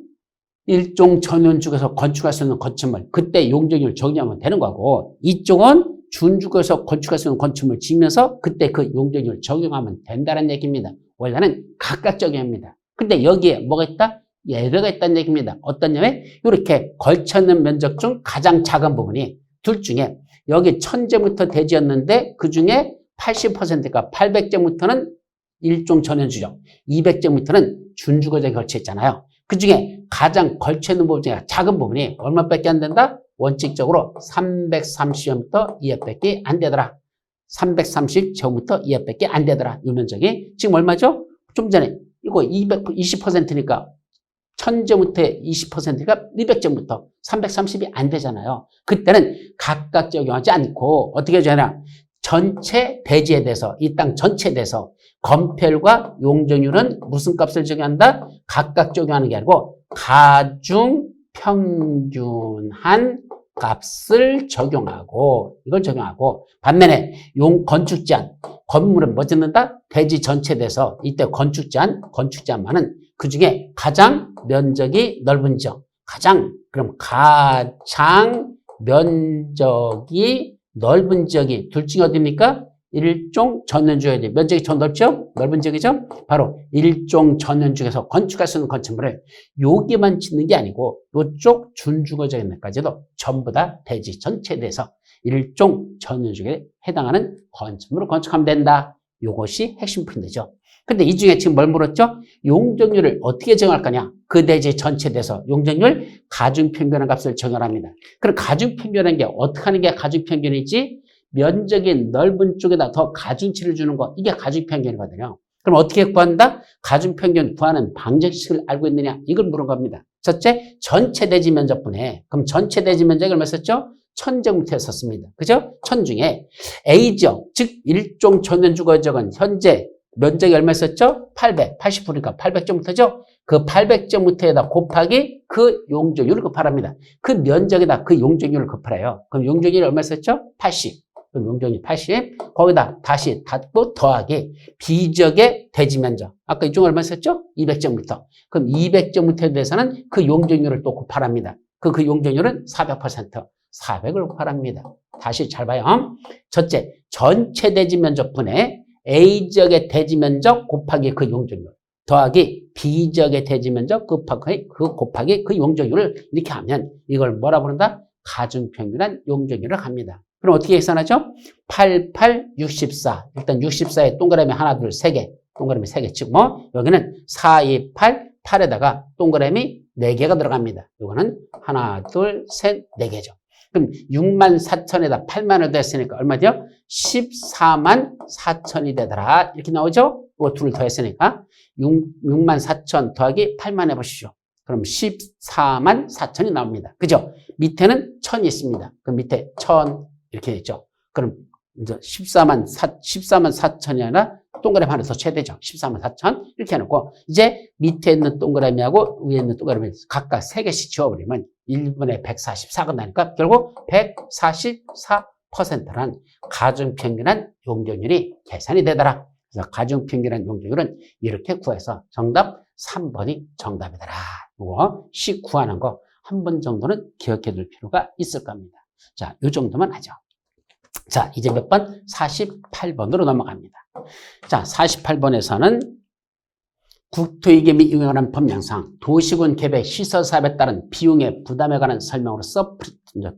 일종 전원주거에서 건축할 수 있는 건축물 그때 용적률 적용하면 되는 거고 이쪽은 준주거에서 건축할 수 있는 건축물 지으면서 그때 그 용적률 적용하면 된다는 얘기입니다. 원래는 각각 적용합니다. 근데 여기에 뭐가 있다? 예외가 있다는 얘기입니다. 어떤 예외? 이렇게 걸쳐있는 면적 중 가장 작은 부분이 둘 중에 여기 1000제곱미터 대지였는데 그 중에 80%가 800제곱미터는 일종 전원주거지역, 200제곱미터는 준주거지역에 걸쳐 있잖아요. 그 중에 가장 걸쳐있는 부분 중에 작은 부분이 얼마밖에 안 된다? 원칙적으로 330제곱미터 이하밖에 안 되더라. 330제곱미터 이하밖에 안 되더라. 이 면적이 지금 얼마죠? 좀 전에 이거 220%니까 1000제곱미터에 20%가 200제곱미터 330이 안 되잖아요. 그때는 각각 적용하지 않고 어떻게 해주냐? 전체 대지에 대해서 이 땅 전체에 대해서 건폐율과 용적률은 무슨 값을 적용한다? 각각 적용하는 게 아니고 가중 평균한 값을 적용하고 이걸 적용하고 반면에 건축 제한 건물은 뭐 짓는다? 대지 전체에 대해서 이때 건축 제한만은 그 중에 가장 면적이 넓은 지역 그럼 가장 면적이 넓은 지역이 둘 중에 어디입니까? 일종 전원주거지 면적이 더 넓죠? 넓은 지역이죠? 바로 일종 전원주거에서 건축할 수 있는 건축물을 여기만 짓는 게 아니고 이쪽 준주거지역까지도 전부 다 대지 전체에 대해서 일종 전원주거에 해당하는 건축물을 건축하면 된다. 이것이 핵심 포인트죠. 근데 이 중에 지금 뭘 물었죠? 용적률을 어떻게 정할 거냐? 그 대지 전체 대서 용적률 가중평균의 값을 정렬합니다. 그럼 가중평균이라는 게 어떻게 하는 게 가중평균이지? 면적이 넓은 쪽에다 더 가중치를 주는 거, 이게 가중평균이거든요. 그럼 어떻게 구한다? 가중평균 구하는 방정식을 알고 있느냐? 이걸 물은 겁니다. 첫째, 전체 대지 면적분에, 그럼 전체 대지 면적이 얼마 썼죠? 1000제곱미터 썼습니다. 그죠? 1000 중에 A지역, 즉 일종 전면주거지역은 현재 면적이 얼마 썼죠? 80%니까 800제곱미터죠? 그 800제곱미터에다 곱하기 그 용적률을 곱하랍니다. 그 면적에다 그 용적률을 곱하래요. 그럼 용적률이 얼마 썼죠? 80. 그럼 용적률 80. 거기다 다시 닫고 더하기 비지역의 대지 면적. 아까 이쪽 얼마 썼죠? 200제곱미터. 그럼 200제곱미터에 대해서는 그 용적률을 또 곱하랍니다. 그 용적률은 400%. 400을 곱하랍니다. 다시 잘 봐요. 첫째, 전체 대지 면적분의 A지역의 대지 면적 곱하기 그 용적률 더하기 B지역의 대지 면적 곱하기 그 용적률을 이렇게 하면 이걸 뭐라 부른다? 가중평균한 용적률을 합니다. 그럼 어떻게 계산하죠? 8, 8, 64. 일단 64에 동그라미 하나, 둘, 세 개. 동그라미 3개 치고 여기는 4, 2, 8, 8에다가 동그라미 4개가 들어갑니다. 이거는 하나, 둘, 셋, 4개죠. 그럼 6만 4천에다 8만을 더했으니까 얼마 돼요? 14만 4천이 되더라. 이렇게 나오죠? 이거 둘을 더했으니까 6만 4천 더하기 8만 해보시죠. 그럼 14만 4천이 나옵니다. 그죠? 밑에는 1000이 있습니다. 그럼 밑에 1000 이렇게 있죠. 그럼 이제 14만 4천이 아니라 동그라미 하나 더 쳐야 되죠. 14만 4천 이렇게 해놓고 이제 밑에 있는 동그라미하고 위에 있는 동그라미 각각 3개씩 지워버리면 1분의 144가 나니까 결국 144%란 가중평균한 용적률이 계산이 되더라. 그래서 가중평균한 용적률은 이렇게 구해서 정답 3번이 정답이더라. 이거 식 구하는 거 한 번 정도는 기억해 둘 필요가 있을 겁니다. 자, 이 정도만 하죠. 자, 이제 몇 번? 48번으로 넘어갑니다. 자, 48번에서는 국토이계 및 이용에 관한 법령상 도시군 계획 시설사업에 따른 비용의 부담에 관한 설명으로서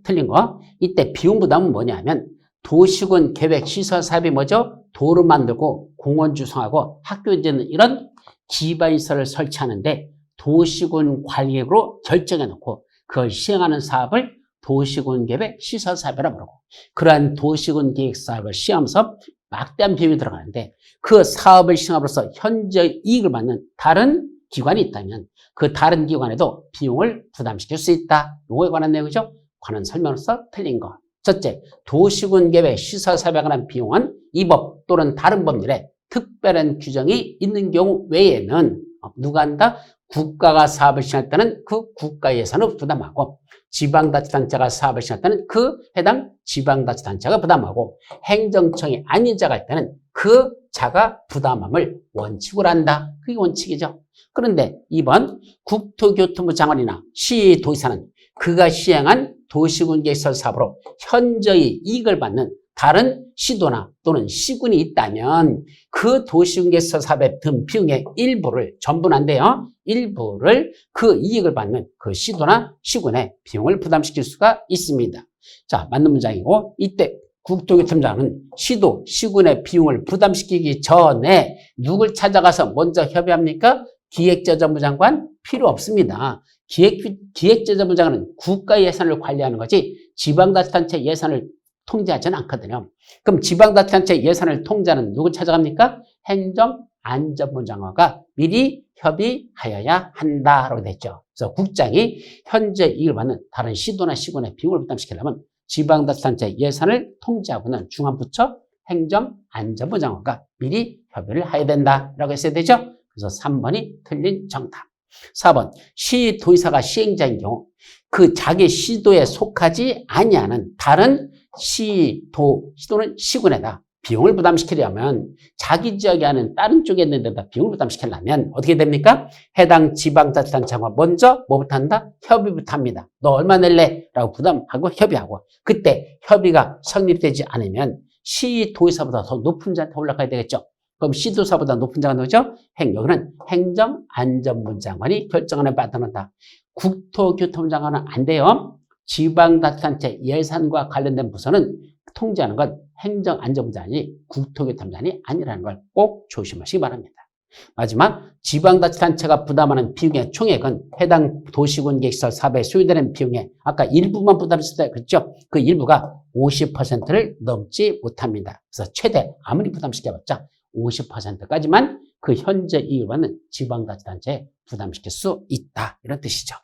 틀린 거. 이때 비용 부담은 뭐냐면 도시군 계획 시설사업이 뭐죠? 도로 만들고 공원 조성하고 학교 짓는 이런 기반시설을 설치하는데 도시군 관리계획으로 결정해 놓고 그걸 시행하는 사업을 도시군 계획 시설 사업이라고 부르고 그러한 도시군 계획 사업을 시행하면서 막대한 비용이 들어가는데 그 사업을 시행함으로써 현재 이익을 받는 다른 기관이 있다면 그 다른 기관에도 비용을 부담시킬 수 있다. 이거에 관한 내용이죠. 관한 설명으로서 틀린 거. 첫째, 도시군 계획 시설 사업에 관한 비용은 이 법 또는 다른 법률에 특별한 규정이 있는 경우 외에는 누가 한다? 국가가 사업을 시행할 때는 그 국가 예산을 부담하고 지방자치단체가 사업을 시행할 때는 그 해당 지방자치단체가 부담하고 행정청이 아닌 자가 할 때는 그 자가 부담함을 원칙으로 한다. 그게 원칙이죠. 그런데 2번 국토교통부 장관이나 시도지사는 그가 시행한 도시군계시설 사업으로 현저히 이익을 받는 다른 시도나 또는 시군이 있다면 그 도시군계시설 사업에 든 비용의 일부를, 전부는 안 돼요. 일부를 그 이익을 받는 그 시도나 시군의 비용을 부담시킬 수가 있습니다. 자, 맞는 문장이고 이때 국토교통부장은 시도, 시군의 비용을 부담시키기 전에 누굴 찾아가서 먼저 협의합니까? 기획재정부 장관 필요 없습니다. 기획재정부 장관은 국가 예산을 관리하는 거지 지방자치단체 예산을 통제하지는 않거든요. 그럼 지방자치단체 예산을 통제하는 누굴 찾아갑니까? 행정안전부 장관과 미리 협의하여야 한다라고 됐죠. 그래서 국장이 현재 이익을 받는 다른 시도나 시군의 비용을 부담시키려면 지방자치단체 예산을 통제하고는 중앙부처 행정안전부 장관과 미리 협의를 해야 된다라고 했어야 되죠. 그래서 3번이 틀린 정답. 4번 시도의사가 시행자인 경우 그 자기 시도에 속하지 아니하는 다른 시도는 시군에다 비용을 부담시키려면 자기 지역에 하는 다른 쪽에 있는 데다 비용을 부담시키려면 어떻게 됩니까? 해당 지방자치단체와 먼저 뭐부터 한다? 협의부터 합니다. 너 얼마 낼래? 라고 부담하고 협의하고 그때 협의가 성립되지 않으면 시도의사보다 더 높은 자한테 올라가야 되겠죠. 그럼 시도사보다 높은 장관 누구죠? 여기는 행정안전부 장관이 결정안을 받아낸다. 국토교통부 장관은 안 돼요. 지방자치단체 예산과 관련된 부서는 통제하는 건 행정안전부장이 국토교통부장이 아니라는 걸 꼭 조심하시기 바랍니다. 마지막, 지방자치단체가 부담하는 비용의 총액은 해당 도시군계시설 사업에 소요되는 비용의 아까 일부만 부담했을 때 그랬죠? 그 일부가 50%를 넘지 못합니다. 그래서 최대 아무리 부담시켜봤자 50%까지만 그 현재 이율과는 지방자치단체에 부담시킬 수 있다. 이런 뜻이죠.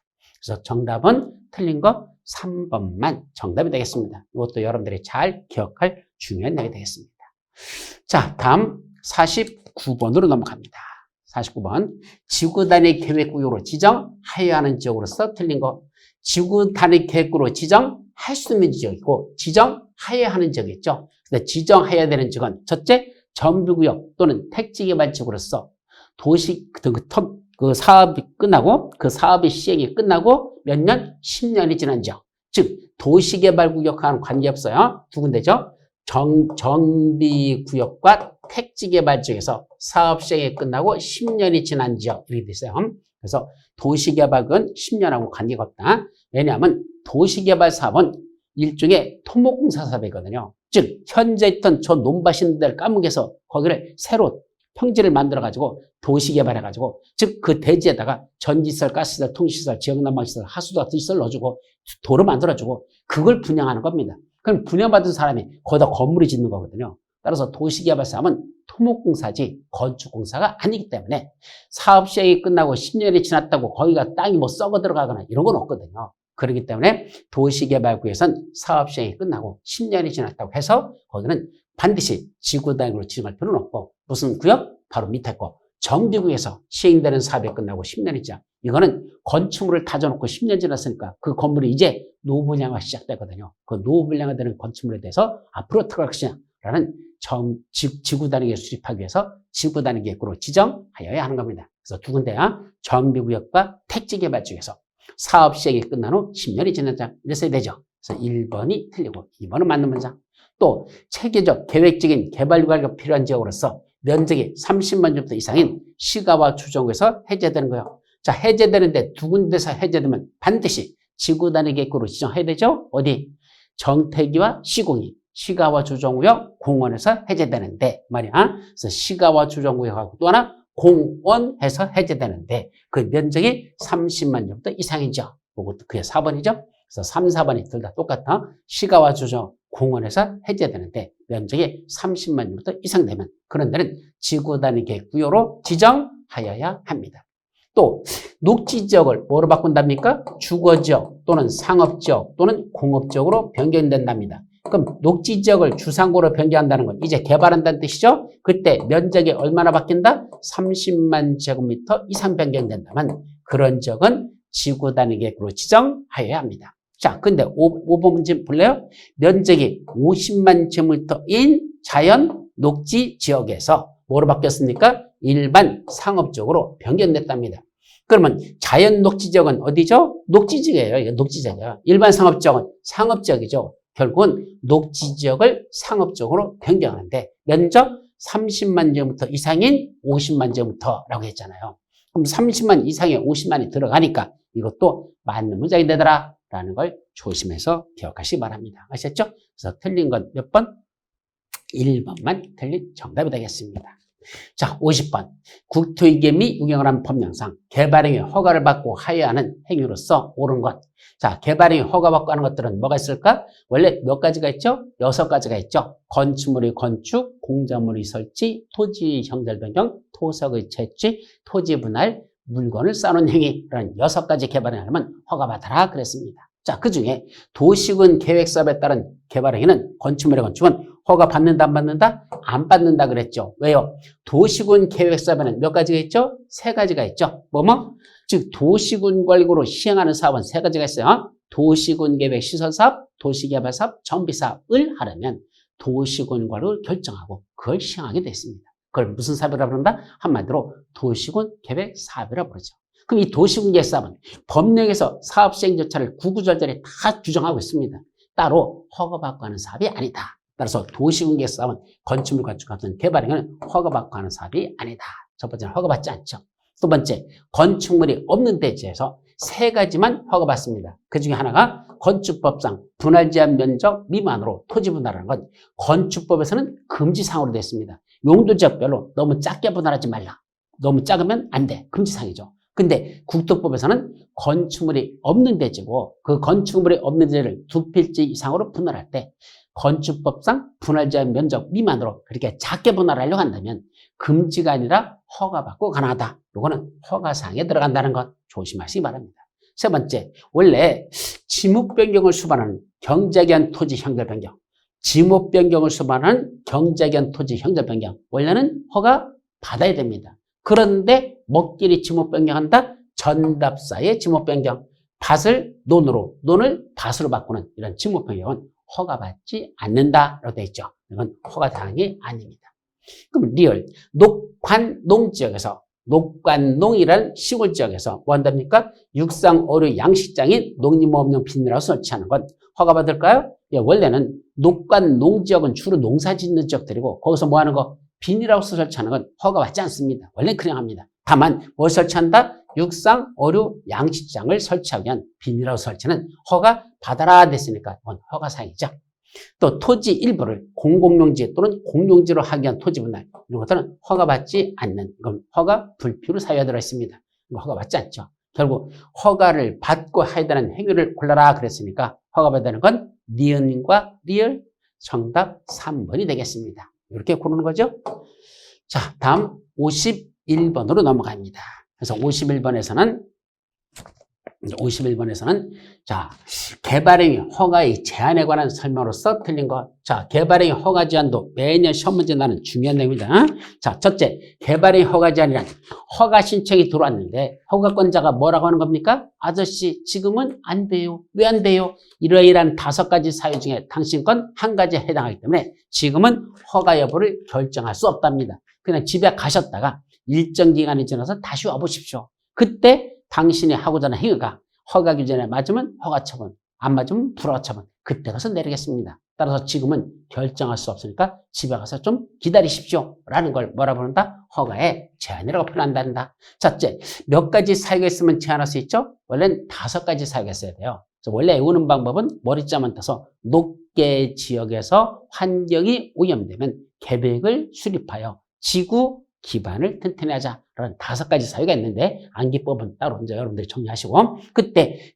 그래서 정답은 틀린 거 3번만 정답이 되겠습니다. 이것도 여러분들이 잘 기억할 중요한 내용이 되겠습니다. 자, 다음 49번으로 넘어갑니다. 49번. 지구 단위 계획구역으로 지정하여야 하는 지역으로서 틀린 거. 지구 단위 계획구로 지정할 수 있는 지역이고 지정하여야 하는 지역이죠. 근데 지정해야 되는 지역은 첫째, 정비구역 또는 택지개발지구로서 도시 그 사업이 끝나고 그 사업의 시행이 끝나고 몇 년? 10년이 지난 지역. 즉 도시개발구역과는 관계없어요. 두 군데죠. 정비구역과 택지개발지역에서 사업 시행이 끝나고 10년이 지난 지역 이렇게 돼 있어요. 그래서 도시개발은 10년하고 관계가 없다. 왜냐하면 도시개발 사업은 일종의 토목공사 사업이거든요. 즉 현재 있던 저 논밭인 데를 까먹여서 거기를 새로 평지를 만들어가지고 도시개발해가지고 즉 그 대지에다가 전기시설, 가스시설, 통신시설, 지역난방시설, 하수도 같은 시설 넣어주고 도로 만들어주고 그걸 분양하는 겁니다. 그럼 분양받은 사람이 거기다 건물을 짓는 거거든요. 따라서 도시개발 사업은 토목공사지 건축공사가 아니기 때문에 사업 시행이 끝나고 10년이 지났다고 거기가 땅이 뭐 썩어 들어가거나 이런 건 없거든요. 그렇기 때문에 도시개발구에선 사업 시행이 끝나고 10년이 지났다고 해서 거기는 반드시 지구 단위로 지정할 필요는 없고 무슨 구역? 바로 밑에 거. 정비구에서 시행되는 사업이 끝나고 10년이 지나. 이거는 건축물을 다져놓고 10년 지났으니까 그 건물이 이제 노후분양화 시작되거든요. 그 노후분양화 되는 건축물에 대해서 앞으로 어떻게 할 것이냐라는 지구 단위에 수립하기 위해서 지구 단위 계획구로 지정하여야 하는 겁니다. 그래서 두 군데야 정비구역과 택지개발지역에서 사업 시행이 끝난 후 10년이 지난 장 이랬어야 되죠. 그래서 1번이 틀리고 2번은 맞는 문장. 또 체계적 계획적인 개발 관리가 필요한 지역으로서 면적이 30만 제곱미터 이상인 시가와 주정구에서 해제되는 거예요. 자, 해제되는데 두 군데서 해제되면 반드시 지구 단위 계획구로 지정해야 되죠. 어디? 정태기와 시공이 시가와 주정구역 공원에서 해제되는데 말이야. 그래서 시가와 주정구역하고 또 하나 공원에서 해제되는데 그 면적이 30만 제곱미터 이상이죠. 그것도 그게 4번이죠. 그래서 3, 4번이 둘 다 똑같아. 시가와 주정 공원에서 해제되는데 면적이 30만 제곱미터 이상 되면 그런 데는 지구 단위 계획구역으로 지정하여야 합니다. 또 녹지지역을 뭐로 바꾼답니까? 주거지역 또는 상업지역 또는 공업지역으로 변경된답니다. 그럼 녹지지역을 주상구로 변경한다는 건 이제 개발한다는 뜻이죠? 그때 면적이 얼마나 바뀐다? 30만 제곱미터 이상 변경된다면 그런 지역은 지구 단위 계획으로 지정하여야 합니다. 자, 근데 5번 문제 볼래요? 면적이 50만 제곱미터인 자연 녹지 지역에서 뭐로 바뀌었습니까? 일반 상업적으로 변경됐답니다. 그러면 자연 녹지 지역은 어디죠? 녹지 지역이에요. 녹지지역이에요. 일반 상업지역은 상업지역이죠. 결국은 녹지 지역을 상업적으로 변경하는데 면적 30만 제곱미터 이상인 50만 제곱미터라고 했잖아요. 그럼 30만 이상의 50만이 들어가니까 이것도 맞는 문장이 되더라 라는 걸 조심해서 기억하시기 바랍니다. 아셨죠? 그래서 틀린 건 몇 번? 1번만 틀린 정답이 되겠습니다. 자, 50번. 국토위계 및 유경을 한 법령상 개발행위 허가를 받고 하여야 하는 행위로서 옳은 것. 자, 개발행위 허가받고 하는 것들은 뭐가 있을까? 원래 몇 가지가 있죠? 6가지가 있죠. 건축물의 건축, 공작물의 설치, 토지 형질 변경, 토석의 채취, 토지 분할, 물건을 쌓는 행위라는 6가지 개발행위를 하면 허가받아라 그랬습니다. 자, 그 중에 도시군 계획사업에 따른 개발행위는 건축물의 건축은 허가 받는다 안 받는다? 안 받는다 그랬죠. 왜요? 도시군 계획사업에는 몇 가지가 있죠? 3가지가 있죠. 뭐뭐? 즉 도시군 관리구로 시행하는 사업은 3가지가 있어요. 도시군 계획 시설사업, 도시개발사업, 정비사업을 하려면 도시군 관리를 결정하고 그걸 시행하게 됐습니다. 그걸 무슨 사업이라고 부른다? 한마디로 도시군 계획 사업이라고 부르죠. 그럼 이 도시군 계획 사업은 법령에서 사업 시행 절차를 구구절절히 다 규정하고 있습니다. 따로 허가받고 하는 사업이 아니다. 따라서 도시군 계획 사업은 건축물 건축 같은 개발행위는 허가받고 하는 사업이 아니다. 첫 번째는 허가받지 않죠. 두 번째, 건축물이 없는 대지에서 세 가지만 허가받습니다. 그 중에 하나가 건축법상 분할 제한 면적 미만으로 토지 분할하는 건 건축법에서는 금지사항으로 되어 있습니다. 용도 지역별로 너무 작게 분할하지 말라. 너무 작으면 안 돼. 금지사항이죠. 근데 국토법에서는 건축물이 없는 대지고 그 건축물이 없는 대지를 두 필지 이상으로 분할할 때 건축법상 분할 제한 면적 미만으로 그렇게 작게 분할하려고 한다면 금지가 아니라 허가받고 가능하다. 이거는 허가사항에 들어간다는 것 조심하시기 바랍니다. 세 번째, 원래 지목 변경을 수반하는 경작이한 토지 형절 변경, 지목 변경을 수반하는 경작이한 토지 형절 변경 원래는 허가 받아야 됩니다. 그런데 먹기리 지목 변경한다? 전답사의 지목 변경, 밭을 논으로, 논을 밭으로 바꾸는 이런 지목 변경은 허가받지 않는다라고 되어 있죠. 이건 허가사항이 아닙니다. 그럼 리얼, 녹관농 지역에서 녹관농이라는 시골 지역에서 뭐 한답니까? 육상, 어류, 양식장인 농림업용 비닐하우스 설치하는 건 허가받을까요? 예, 원래는 녹관농 지역은 주로 농사 짓는 지역들이고 거기서 뭐 하는 거? 비닐하우스 설치하는 건 허가받지 않습니다. 원래는 그냥 합니다. 다만 뭘 설치한다? 육상, 어류, 양식장을 설치하기 위한 비닐하우스 설치는 허가 받아라 됐으니까 이건 허가사항이죠. 또 토지 일부를 공공용지 또는 공용지로 하기 위한 토지 분할 이런 것들은 허가받지 않는 이건 허가 불필요 사유가 들어있습니다. 이거 허가받지 않죠. 결국 허가를 받고 해야 되는 행위를 골라라 그랬으니까 허가받아야 되는 건 니은과 리을 정답 3번이 되겠습니다. 이렇게 고르는 거죠. 자, 다음 51번으로 넘어갑니다. 그래서 51번에서는 자, 개발행위 허가의 제한에 관한 설명으로서 틀린 것. 자, 개발행위 허가 제한도 매년 시험 문제 나는 중요한 내용입니다. 자, 첫째, 개발행위 허가 제한이란 허가 신청이 들어왔는데 허가권자가 뭐라고 하는 겁니까? 아저씨, 지금은 안 돼요. 왜 안 돼요? 이러이러한 5가지 사유 중에 당신 건 한 가지에 해당하기 때문에 지금은 허가 여부를 결정할 수 없답니다. 그냥 집에 가셨다가 일정 기간이 지나서 다시 와보십시오. 그때 당신이 하고자 하는 행위가 허가 규정에 맞으면 허가 처분, 안 맞으면 불허가 처분. 그때 가서 내리겠습니다. 따라서 지금은 결정할 수 없으니까 집에 가서 좀 기다리십시오. 라는 걸 뭐라 부른다? 허가의 제한이라고 표현한다. 첫째, 몇 가지 사유가 있으면 제한할 수 있죠? 원래는 5가지 사유가 있어야 돼요. 그래서 원래 외우는 방법은 머리자만 떠서 높게 지역에서 환경이 오염되면 계획을 수립하여 지구 기반을 튼튼히 하자라는 5가지 사유가 있는데 암기법은 따로 이제 여러분들이 정리하시고 그때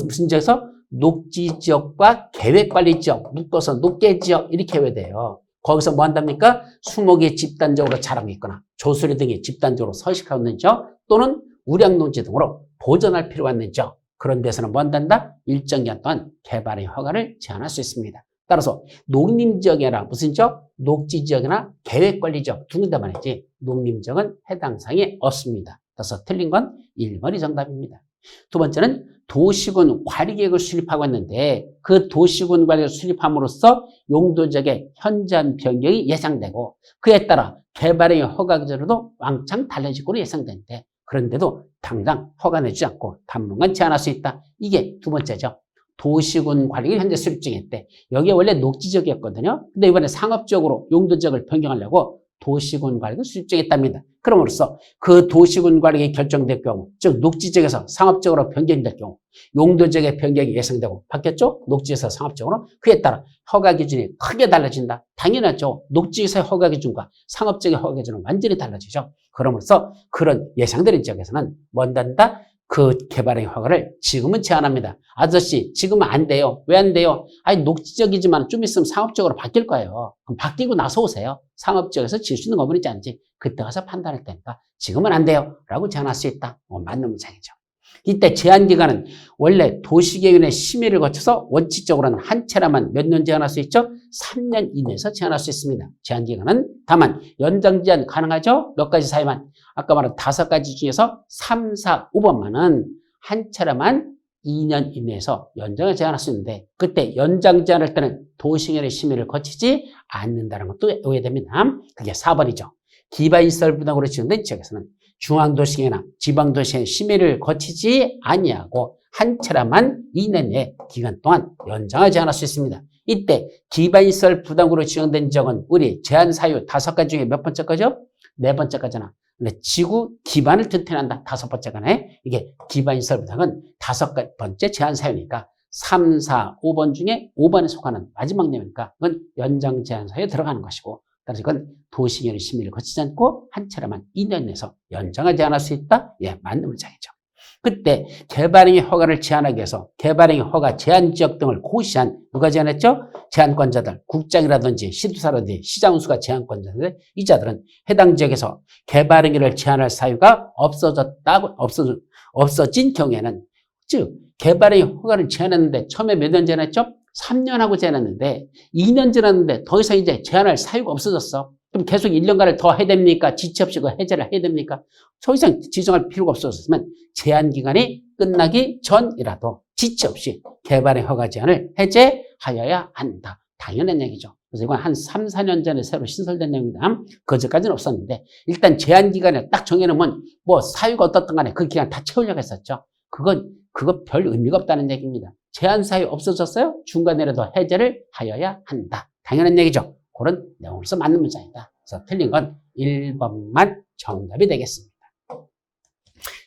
무슨 지역에서 녹지지역과 계획관리지역 묶어서 녹계지역 이렇게 해야 돼요. 거기서 뭐 한답니까? 수목이 집단적으로 자라고 있거나 조수리 등이 집단적으로 서식하고 있는 지역 또는 우량농지 등으로 보존할 필요가 있는 지역 그런 데서는 뭐 한단다? 일정 기간 동안 개발의 허가를 제한할 수 있습니다. 따라서 농림지역이나 무슨 지역? 녹지지역이나 계획관리지역 두 군데 말이지 농림지역은 해당 사항이 없습니다. 그래서 틀린 건 1번이 정답입니다. 두 번째는 도시군 관리계획을 수립하고 있는데 그 도시군 관리를 수립함으로써 용도지역의 현저한 변경이 예상되고 그에 따라 개발의 허가 기준으로도 왕창 달라질 거로 예상되는데 그런데도 당장 허가 내주지 않고 당분간 제한할 수 있다. 이게 두 번째죠. 도시군 관리를 현재 수립 중인데 여기에 원래 녹지지역이었거든요. 근데 이번에 상업지역으로 용도지역을 변경하려고 도시군 관리를 수립 중했답니다. 그럼으로써 그 도시군 관리가 결정될 경우, 즉 녹지지역에서 상업지역으로 변경될 경우 용도지역의 변경이 예상되고 바뀌었죠? 녹지에서 상업지역으로. 그에 따라 허가 기준이 크게 달라진다. 당연하죠. 녹지에서의 허가 기준과 상업지역의 허가 기준은 완전히 달라지죠. 그럼으로써 그런 예상되는 지역에서는 뭔단다? 그 개발의 허가를 지금은 제한합니다. 아저씨, 지금은 안 돼요. 왜 안 돼요? 아니, 녹지적이지만 좀 있으면 상업적으로 바뀔 거예요. 그럼 바뀌고 나서 오세요. 상업지역에서 지을 수 있는 건물인지 아닌지 그때 가서 판단할 테니까 지금은 안 돼요. 라고 제한할 수 있다. 맞는 문장이죠. 이때 제한기간은 원래 도시계획의 심의를 거쳐서 원칙적으로는 한 차례만 몇 년 제한할 수 있죠? 3년 이내에서 제한할 수 있습니다. 제한기간은 다만 연장 제한 가능하죠? 몇 가지 사유만. 아까 말한 5가지 중에서 3, 4, 5번만은 한 차례만 2년 이내에서 연장을 제한할 수 있는데 그때 연장 제한할 때는 도시계획의 심의를 거치지 않는다는 것도 외워야 됩니다. 그게 4번이죠. 기반시설 부담으로 지정된 지역에서는 중앙도시계획이나 지방도시계획 심의를 거치지 아니하고 한 차례만 2년 내 기간 동안 연장을 제한할 수 있습니다. 이때 기반시설 부담으로 지정된 지역은 우리 제한 사유 5가지 중에 몇 번째 거죠? 4번째 거잖아. 근데 지구 기반을 튼튼한다. 5번째 간에 이게 기반시설 부담은 5번째 제한 사유니까 3, 4, 5번 중에 5번에 속하는 마지막 내용이니까 그건 연장 제한 사유에 들어가는 것이고 따라서 이건 도시계획 심의를 거치지 않고 한 차례만 2년 내에서 연장을 제한할 수 있다. 예, 맞는 문장이죠. 그때 개발행위 허가를 제한하기 위해서 개발행위 허가 제한 지역 등을 고시한 누가 제한했죠? 제한권자들, 국장이라든지 시도사라든지 시장운수가 제한권자들 이 자들은 해당 지역에서 개발행위를 제한할 사유가 없어진 경우에는 즉 개발행위 허가를 제한했는데 처음에 몇 년 제한했죠? 3년 하고 제한했는데 2년 지났는데 더 이상 이제 제한할 사유가 없어졌어. 그럼 계속 1년간을 더 해야 됩니까? 지체 없이 그 해제를 해야 됩니까? 더 이상 지정할 필요가 없어졌으면 제한 기간이 끝나기 전이라도 지체 없이 개발의 허가 제한을 해제하여야 한다. 당연한 얘기죠. 그래서 이건 한 3, 4년 전에 새로 신설된 내용이다. 그전까지는 없었는데 일단 제한 기간을 딱 정해놓으면 뭐 사유가 어떻든 간에 그 기간 다 채우려고 했었죠. 그거 별 의미가 없다는 얘기입니다. 제한 사유 없어졌어요? 중간에라도 해제를 하여야 한다. 당연한 얘기죠. 그런 내용으로서 맞는 문장이다. 그래서 틀린 건 1번만 정답이 되겠습니다.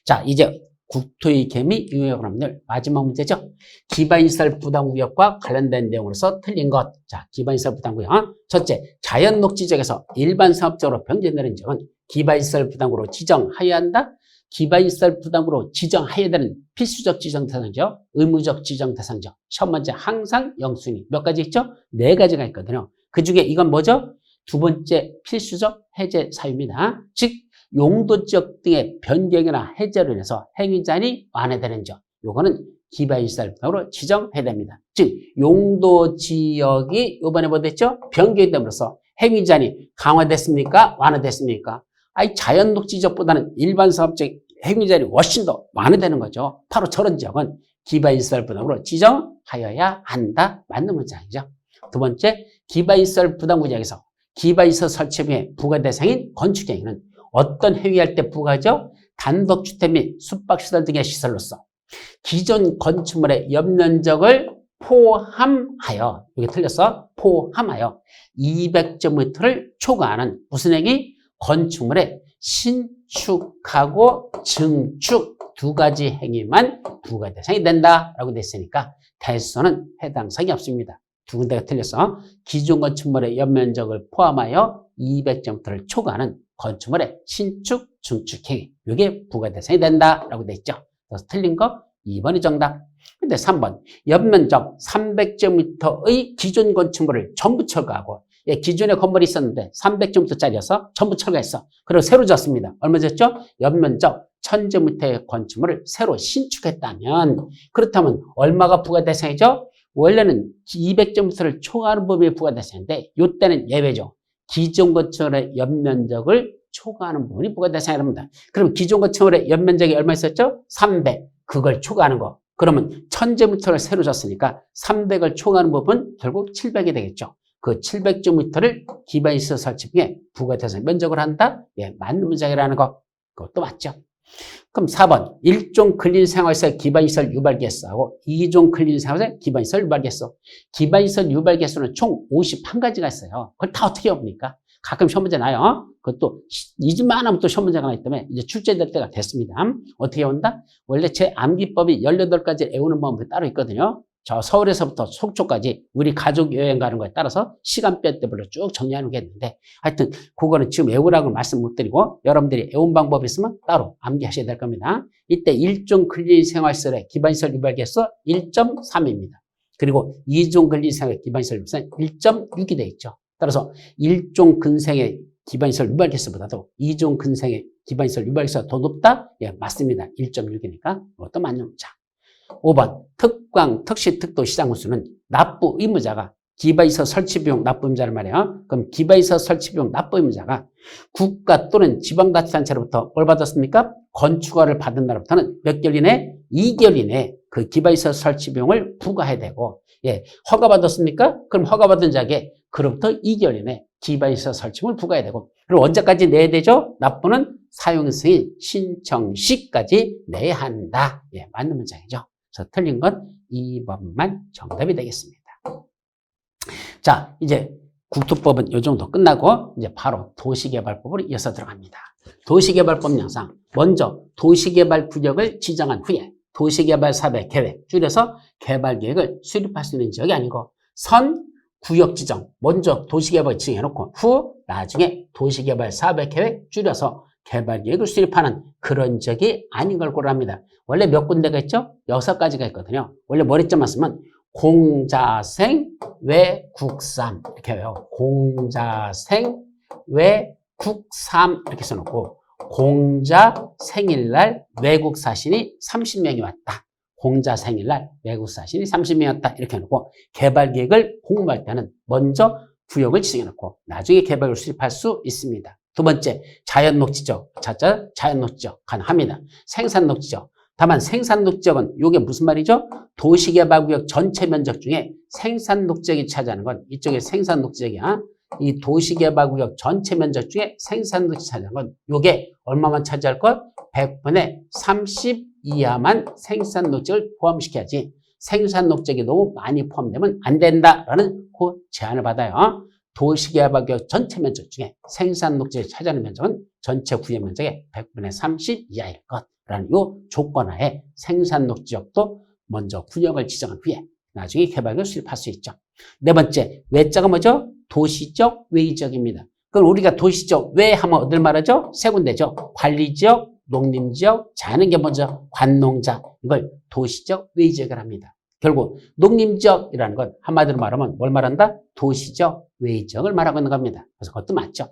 자, 이제 국토의 개미 유형합률 마지막 문제죠. 기반시설 부담구역과 관련된 내용으로서 틀린 것. 자, 기반시설 부담구역. 첫째, 자연녹지지역에서 일반 사업적으로 변경되는 지역은 기반시설 부담구로 지정하여야 한다. 기반시설 부담구로 지정해야 되는 필수적 지정 대상지역, 의무적 지정 대상지역. 첫 번째, 항상 영순위. 몇 가지 있죠? 4가지가 있거든요. 그 중에 이건 뭐죠? 두 번째, 필수적 해제 사유입니다. 즉, 용도지역 등의 변경이나 해제로 인해서 행위자한이 완화되는 지역. 요거는 기반시설 부담구로 지정해야 됩니다. 즉, 용도지역이 이번에 뭐 됐죠? 변경이 됨으로써 행위자한이 강화됐습니까? 완화됐습니까? 아니, 자연녹지지역보다는 일반 사업적 행위자리 훨씬 더 완화되는 거죠. 바로 저런 지역은 기반시설 부담구로 지정하여야 한다. 맞는 문장이죠. 두 번째, 기반시설 부담구역에서 기반시설 설치 후에 부과 대상인 건축행위는 어떤 행위할 때 부과하죠? 단독주택 및 숙박시설 등의 시설로서 기존 건축물의 연면적을 포함하여, 이게 틀렸어? 포함하여 200제곱미터를 초과하는 무슨 행위? 건축물의 신축하고 증축 2가지 행위만 부과 대상이 된다라고 됐으니까 대수는 해당 사항이 없습니다. 두 군데가 틀렸어. 기존 건축물의 연면적을 포함하여 200제곱미터를 초과하는 건축물의 신축, 증축 행위. 이게 부과 대상이 된다라고 돼 있죠. 그래서 틀린 거 2번이 정답. 근데 3번, 연면적 300제곱미터의 기존 건축물을 전부 철거하고 기존에 건물이 있었는데 300제곱미터짜리여서 전부 철거했어. 그리고 새로 지었습니다. 얼마 졌죠? 연면적 1000제곱미터의 건축물을 새로 신축했다면 그렇다면 얼마가 부과 대상이죠? 원래는 200제곱미터를 초과하는 범위에 부과 대상인데 이때는 예외죠. 기존 건축물의 연면적을 초과하는 부분이 부과 대상이랍니다. 그럼 기존 건축물의 연면적이 얼마 있었죠? 300. 그걸 초과하는 거. 그러면 1000제곱미터를 새로 졌으니까 300을 초과하는 부분 결국 700이 되겠죠. 그 700제곱미터를 기반시설 설치 후에 부과 대상 면적을 한다? 예, 맞는 문장이라는 거. 그것도 맞죠. 그럼 4번, 1종 근린생활시설 기반시설 유발개수하고 2종 근린생활시설 기반시설 유발개수. 기반시설 유발개수는 총 51가지가 있어요. 그걸 다 어떻게 해봅니까? 가끔 시험 문제 나요. 그것도 잊을만 하면 또 시험 문제가 나기 때문에 이제 출제될 때가 됐습니다. 어떻게 온다? 원래 제 암기법이 18가지 외우는 방법이 따로 있거든요. 저 서울에서부터 속초까지 우리 가족 여행 가는 거에 따라서 시간대별로 쭉 정리하는 게 있는데 하여튼 그거는 지금 외우라고 말씀 못 드리고 여러분들이 외운 방법이 있으면 따로 암기하셔야 될 겁니다. 이때 1종 근린생활시설의 기반시설 유발개수 1.3입니다. 그리고 2종 근린생활 기반시설 유발개수 1.6이 되어 있죠. 따라서 1종 근생의 기반시설 유발개수보다도 2종 근생의 기반시설 유발개수가 더 높다? 예, 맞습니다. 1.6이니까 그것도 맞는 문장. 5번, 특광, 특시, 특도, 시장운수는 납부 의무자가 기반시설 설치비용 납부 의무자를 말해요. 그럼 기반시설 설치비용 납부 의무자가 국가 또는 지방자치단체로부터 뭘 받았습니까? 건축허가를 받은 날부터는 몇 개월 이내? 2개월 이내에 그 기반시설 설치비용을 부과해야 되고, 예, 허가받았습니까? 그럼 허가받은 자에게 그로부터 2개월 이내 기반시설 설치비용을 부과해야 되고, 그리고 언제까지 내야 되죠? 납부는 사용승인 신청 시까지 내야 한다. 예, 맞는 문장이죠. 그래서 틀린 건 2번만 정답이 되겠습니다. 자, 이제 국토법은 이 정도 끝나고 이제 바로 도시개발법으로 이어서 들어갑니다. 도시개발법 영상. 먼저 도시개발구역을 지정한 후에 도시개발사업의 계획, 줄여서 개발계획을 수립할 수 있는 지역이 아니고 구역 지정, 먼저 도시개발 지정해놓고 후 나중에 도시개발사업의 계획, 줄여서 개발계획을 수립하는 그런 지역이 아닌 걸 고려합니다. 원래 몇 군데가 있죠? 6가지가 있거든요. 원래 머리점만 쓰면 공자생, 외국삼 이렇게 해요. 공자생, 외국삼 이렇게 써놓고 공자 생일날 외국 사신이 30명이 왔다. 공자 생일날 외국 사신이 30명이었다. 이렇게 해놓고 개발계획을 공모할 때는 먼저 구역을 지정해놓고 나중에 개발을 수립할 수 있습니다. 두 번째, 자연녹지적. 자연녹지적 가능합니다. 생산녹지적. 다만 생산녹지적은 이게 무슨 말이죠? 도시개발구역 전체 면적 중에 생산녹지적이 차지하는 건 이쪽에 생산녹지적이야. 이 도시개발구역 전체 면적 중에 생산녹지 차지하는 건 이게 얼마만 차지할 것? 100분의 30 이하만 생산녹지를 포함시켜야지 생산녹지가 너무 많이 포함되면 안 된다라는 그 제안을 받아요. 도시개발구역 전체 면적 중에 생산녹지를 차지하는 면적은 전체 구역 면적의 100분의 30 이하일 것라는 이 조건하에 생산녹지역도 먼저 구역을 지정한 후에 나중에 개발을 수립할 수 있죠. 네 번째, 외자가 뭐죠? 도시적, 외지역입니다. 그럼 우리가 도시적, 외 하면 어딜 말하죠? 세 군데죠. 관리지역, 농림지역, 자는 게 먼저 관농자. 이걸 도시적, 외지역을 합니다. 결국 농림지역이라는 건 한마디로 말하면 뭘 말한다? 도시적, 외지역을 말하고 있는 겁니다. 그래서 그것도 맞죠.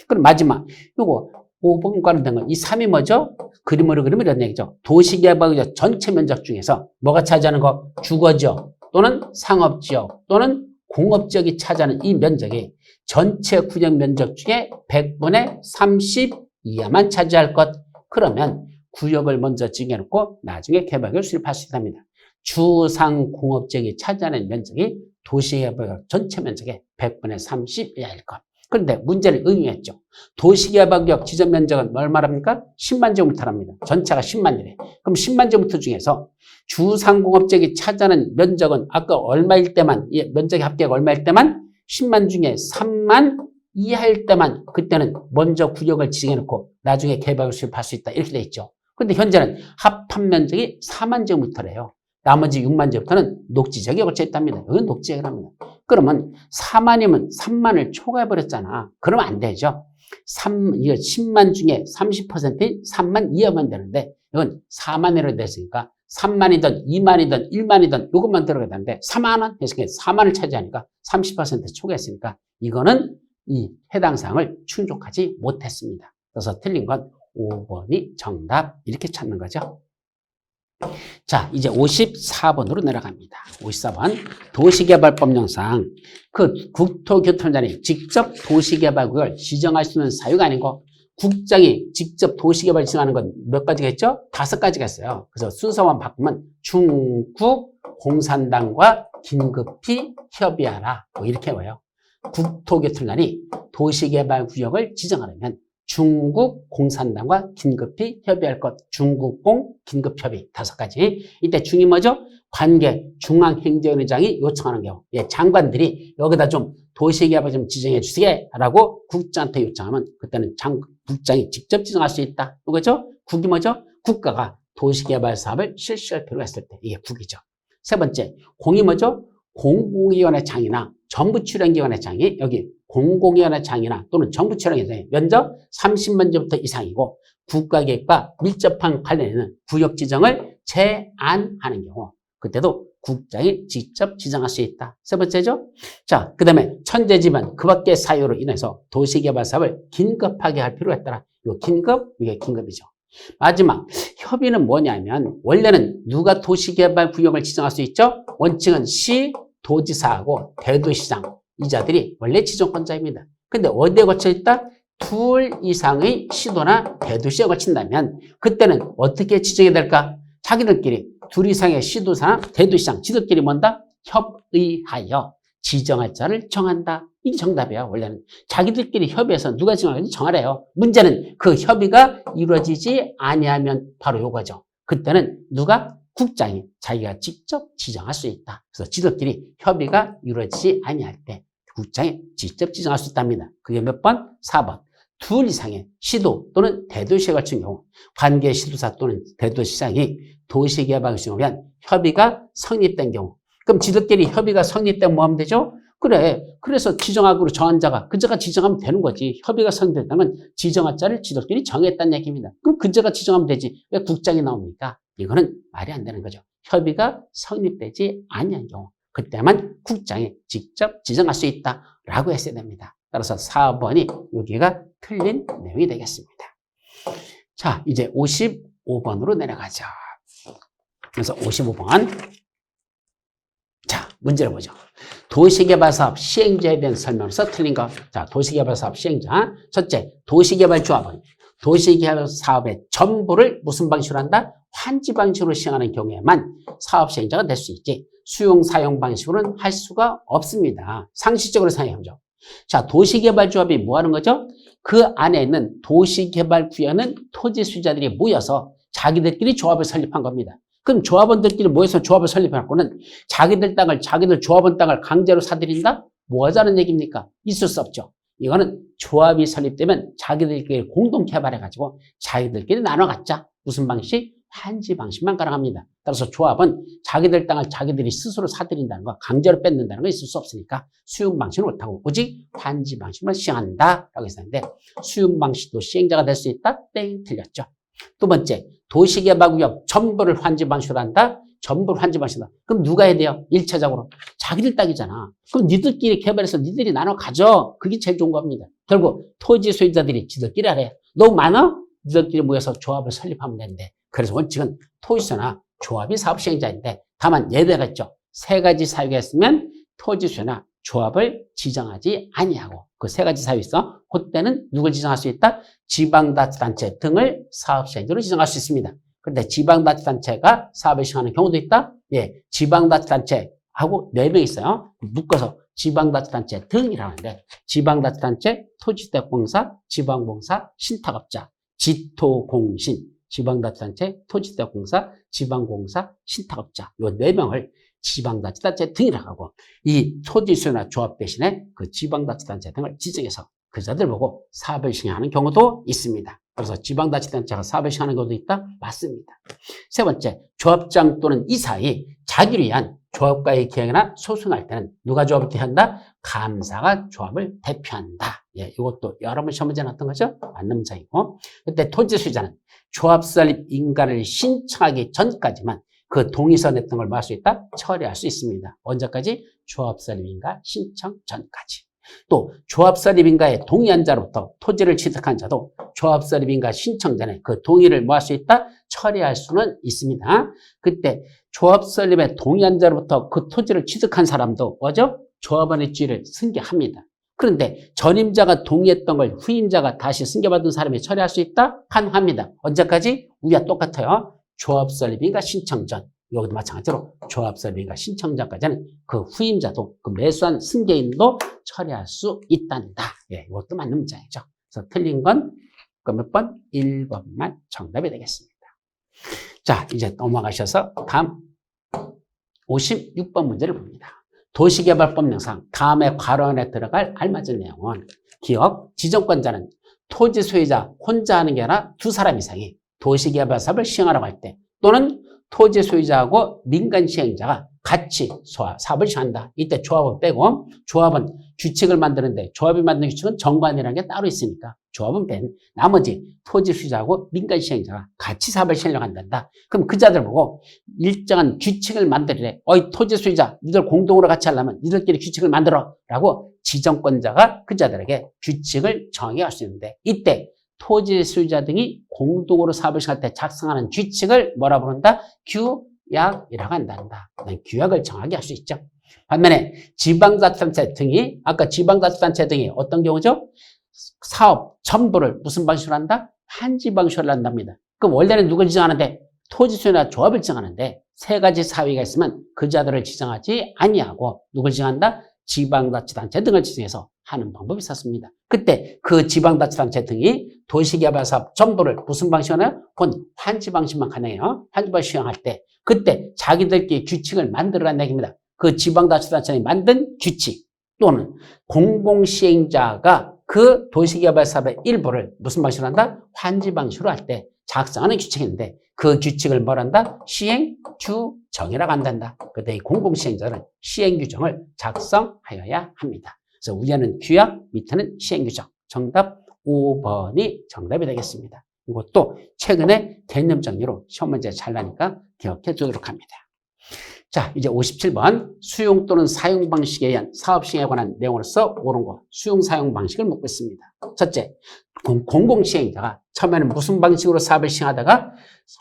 그럼 마지막, 요거 5번 관련된 건 이 3이 뭐죠? 그림으로 그리면 이런 얘기죠. 도시개발구역 전체 면적 중에서 뭐가 차지하는 거? 주거지역 또는 상업지역 또는 공업지역이 차지하는 이 면적이 전체 구역 면적 중에 100분의 30 이하만 차지할 것. 그러면 구역을 먼저 지정해놓고 나중에 개발을 수립할 수 있답니다. 주상공업지역이 차지하는 면적이 도시개발구역 전체 면적의 100분의 30 이하일 것. 그런데 문제를 의미했죠. 도시개발구역 지정 면적은 뭘 말합니까? 10만 제곱미터랍니다. 전체가 10만이래. 그럼 10만 제곱미터 중에서 주상공업지역이 차지하는 면적은 아까 얼마일 때만, 면적의 합계가 얼마일 때만 10만 중에 3만 이하일 때만 그때는 먼저 구역을 지정해놓고 나중에 개발을 수립할 수 있다. 이렇게 돼 있죠. 그런데 현재는 합한 면적이 4만 제곱미터래요. 나머지 6만 제곱미터는 녹지지역에 걸쳐 있답니다. 이건 녹지지역이랍니다. 그러면 4만이면 3만을 초과해버렸잖아. 그러면 안 되죠. 이거 10만 중에 30%인 3만 이하면 되는데 이건 4만으로 됐으니까 3만이든 2만이든 1만이든 이것만 들어가야 되는데 4만 원 했으니까 4만을 차지하니까 30% 초과했으니까 이거는 이 해당 사항을 충족하지 못했습니다. 그래서 틀린 건 5번이 정답 이렇게 찾는 거죠. 자, 이제 54번으로 내려갑니다. 54번 도시개발법 영상. 그 국토교통단이 직접 도시개발구역을 지정할 수 있는 사유가 아니고 국장이 직접 도시개발 지정하는 건 몇 가지가 있죠? 5가지가 있어요. 그래서 순서만 바꾸면 중국 공산당과 긴급히 협의하라. 뭐 이렇게 와요. 국토교통단이 도시개발구역을 지정하려면 중국 공산당과 긴급히 협의할 것. 중국공 긴급협의 5가지. 이때 중이 뭐죠? 관계 중앙행정의장이 요청하는 경우. 예, 장관들이 여기다 좀 도시개발 좀 지정해 주세요라고 국장한테 요청하면 그때는 국장이 직접 지정할 수 있다. 이거죠? 국이 뭐죠? 국가가 도시개발 사업을 실시할 필요가 있을 때 이게 국이죠. 세 번째, 공이 뭐죠? 공공위원회 장이나 정부출연기관의 장이 여기 공공위원회 장이나 또는 정부출연기관의 면적 30만 제곱미터 이상이고 국가계획과 밀접한 관련해는 구역 지정을 제안하는 경우 그때도 국장이 직접 지정할 수 있다. 세 번째죠. 자, 그 다음에 천재지변 그 밖의 사유로 인해서 도시개발 사업을 긴급하게 할 필요가 있더라. 이거 긴급, 이게 긴급이죠. 마지막 협의는 뭐냐면 원래는 누가 도시개발 구역을 지정할 수 있죠? 원칙은 시, 도지사하고 대도시장 이자들이 원래 지정권자입니다. 근데 어디에 거쳐 있다? 둘 이상의 시도나 대도시에 거친다면 그때는 어떻게 지정해야 될까? 자기들끼리 둘 이상의 시도사나 대도시장 지들끼리 뭔다? 협의하여 지정할 자를 정한다. 이게 정답이야. 원래는 자기들끼리 협의해서 누가 지정할지 정하래요. 문제는 그 협의가 이루어지지 아니하면 바로 요거죠. 그때는 누가? 국장이 자기가 직접 지정할 수 있다. 그래서 지들끼리 협의가 이루어지지 아니할 때 국장이 직접 지정할 수 있답니다. 그게 몇 번? 4번. 둘 이상의 시도 또는 대도시에 걸친 경우 관계 시도사 또는 대도시장이 도시개발을 지정하면 협의가 성립된 경우 그럼 지들끼리 협의가 성립되면 뭐 하면 되죠? 그래. 그래서 지정학으로 정한 자가 그자가 지정하면 되는 거지. 협의가 성립됐다면 지정할 자를 지들끼리 정했다는 얘기입니다. 그럼 그자가 지정하면 되지. 왜 국장이 나옵니까? 이거는 말이 안 되는 거죠. 협의가 성립되지 아니한 경우 그때만 국장이 직접 지정할 수 있다라고 했어야 됩니다. 따라서 4번이 여기가 틀린 내용이 되겠습니다. 자, 이제 55번으로 내려가죠. 그래서 55번. 자, 문제를 보죠. 도시개발사업 시행자에 대한 설명으로서 틀린 것. 자, 도시개발사업 시행자. 첫째, 도시개발조합은 도시개발사업의 전부를 무슨 방식으로 한다? 환지 방식으로 시행하는 경우에만 사업 시행자가 될 수 있지. 수용, 사용 방식으로는 할 수가 없습니다. 상식적으로 생각해보죠. 자, 도시개발조합이 뭐 하는 거죠? 그 안에 있는 도시개발구역은 토지 소유자들이 모여서 자기들끼리 조합을 설립한 겁니다. 그럼 조합원들끼리 모여서 조합을 설립해갖고는 자기들 땅을, 자기들 조합원 땅을 강제로 사들인다? 뭐 하자는 얘기입니까? 있을 수 없죠. 이거는 조합이 설립되면 자기들끼리 공동 개발해가지고 자기들끼리 나눠 갖자. 무슨 방식? 환지 방식만 가능합니다. 따라서 조합은 자기들 땅을 자기들이 스스로 사들인다는 거, 강제로 뺏는다는 거 있을 수 없으니까 수용 방식은 못하고 오직 환지 방식만 시행한다라고 했었는데 수용 방식도 시행자가 될 수 있다? 땡, 틀렸죠. 두 번째, 도시개발구역 전부를 환지 방식으로 한다? 전부를 환지 방식이다. 그럼 누가 해야 돼요? 1차적으로. 자기들 땅이잖아. 그럼 니들끼리 개발해서 니들이 나눠 가져. 그게 제일 좋은 겁니다. 결국 토지 소유자들이 지들끼리 하래. 너무 많아? 니들끼리 모여서 조합을 설립하면 되는데 그래서 원칙은 토지소유나 조합이 사업 시행자인데 다만 예외가 있죠. 세 가지 사유가 있으면 토지소유나 조합을 지정하지 아니하고 그 세 가지 사유 있어. 그때는 누굴 지정할 수 있다? 지방자치단체 등을 사업 시행자로 지정할 수 있습니다. 그런데 지방자치단체가 사업을 시행하는 경우도 있다? 예, 지방자치단체하고 4명 있어요. 묶어서 지방자치단체 등이라고 하는데 지방자치단체, 토지주택공사, 지방공사, 신탁업자, 지토공신, 지방자치단체, 토지주택공사, 지방공사, 신탁업자 요 4명을 지방자치단체 등이라고 하고 이 토지소유나 조합 대신에 그 지방자치단체 등을 지정해서 그자들 보고 사업을 시행하는 경우도 있습니다. 그래서 지방자치단체가 사업을 시행하는 경우도 있다? 맞습니다. 세 번째, 조합장 또는 이사이 자기를 위한 조합과의 계약이나 소송할 때는 누가 조합을 대표한다? 감사가 조합을 대표한다. 예, 이것도 여러 번 시험 문제 나왔던 거죠? 맞는 문장이고. 그때 토지 소유자는 조합 설립 인가를 신청하기 전까지만 그 동의서 냈던 걸 뭐 할 수 있다? 처리할 수 있습니다. 언제까지? 조합 설립 인가 신청 전까지. 또 조합 설립 인가에 동의한 자로부터 토지를 취득한 자도 조합 설립 인가 신청 전에 그 동의를 뭐 할 수 있다? 처리할 수는 있습니다. 그때 조합 설립에 동의한 자로부터 그 토지를 취득한 사람도 뭐죠? 조합원의 지위를 승계합니다. 그런데 전임자가 동의했던 걸 후임자가 다시 승계받은 사람이 처리할 수 있다? 가능합니다. 언제까지? 우리와 똑같아요. 조합 설립인가 신청 전. 여기도 마찬가지로 조합 설립인가 신청 전까지는 그 후임자도 그 매수한 승계인도 처리할 수 있단다. 예, 이것도 맞는 문장이죠. 그래서 틀린 건 그 몇 번? 1번만 정답이 되겠습니다. 자, 이제 넘어가셔서 다음 56번 문제를 봅니다. 도시개발법령상 다음에 괄호 안에 들어갈 알맞은 내용은 기억, 지정권자는 토지 소유자 혼자 하는 게 아니라 2사람 이상이 도시개발 사업을 시행하라고 할 때 또는 토지 소유자하고 민간 시행자가 같이 사업을 시행한다. 이때 조합은 빼고 조합은 규칙을 만드는데 조합이 만드는 규칙은 정관이라는 게 따로 있으니까 조합은 뺀 나머지 토지 소유자하고 민간 시행자가 같이 사업을 시행하려고 한단다. 그럼 그자들 보고 일정한 규칙을 만들래. 어이 토지 소유자 니들 공동으로 같이 하려면 니들끼리 규칙을 만들어 라고 지정권자가 그자들에게 규칙을 정해갈 수 있는데 이때 토지 소유자 등이 공동으로 사업을 시행할 때 작성하는 규칙을 뭐라 부른다? 규약이라고 한단다. 규약을 정하게 할 수 있죠. 반면에 지방자치단체 등이 아까 지방자치단체 등이 어떤 경우죠? 사업 전부를 무슨 방식으로 한다? 환지 방식으로 한답니다. 그럼 원래는 누굴 지정하는데? 토지 소유나 조합을 지정하는데 세 가지 사유가 있으면 그자들을 지정하지 아니하고 누굴 지정한다? 지방자치단체 등을 지정해서 하는 방법이 있었습니다. 그때 그 지방자치단체 등이 도시개발사업 전부를 무슨 방식으로 하나요? 본 환지 방식만 가능해요. 환지 방식 시행할 때 그때 자기들끼리 규칙을 만들어라는 얘기입니다. 그 지방자치단체가 만든 규칙 또는 공공시행자가 그 도시개발 사업의 일부를 무슨 방식으로 한다? 환지 방식으로 할 때 작성하는 규칙인데 그 규칙을 뭘 한다? 시행규정이라고 한단다. 그때 이 공공시행자는 시행규정을 작성하여야 합니다. 그래서 위에는 규약, 밑에는 시행규정. 정답 5번이 정답이 되겠습니다. 이것도 최근에 개념 정리로 시험 문제 잘 나니까 기억해 두도록 합니다. 자, 이제 57번 수용 또는 사용 방식에 의한 사업 시행에 관한 내용으로서 옳은 거 수용 사용 방식을 묻고 있습니다. 첫째, 공공시행자가 처음에는 무슨 방식으로 사업을 시행하다가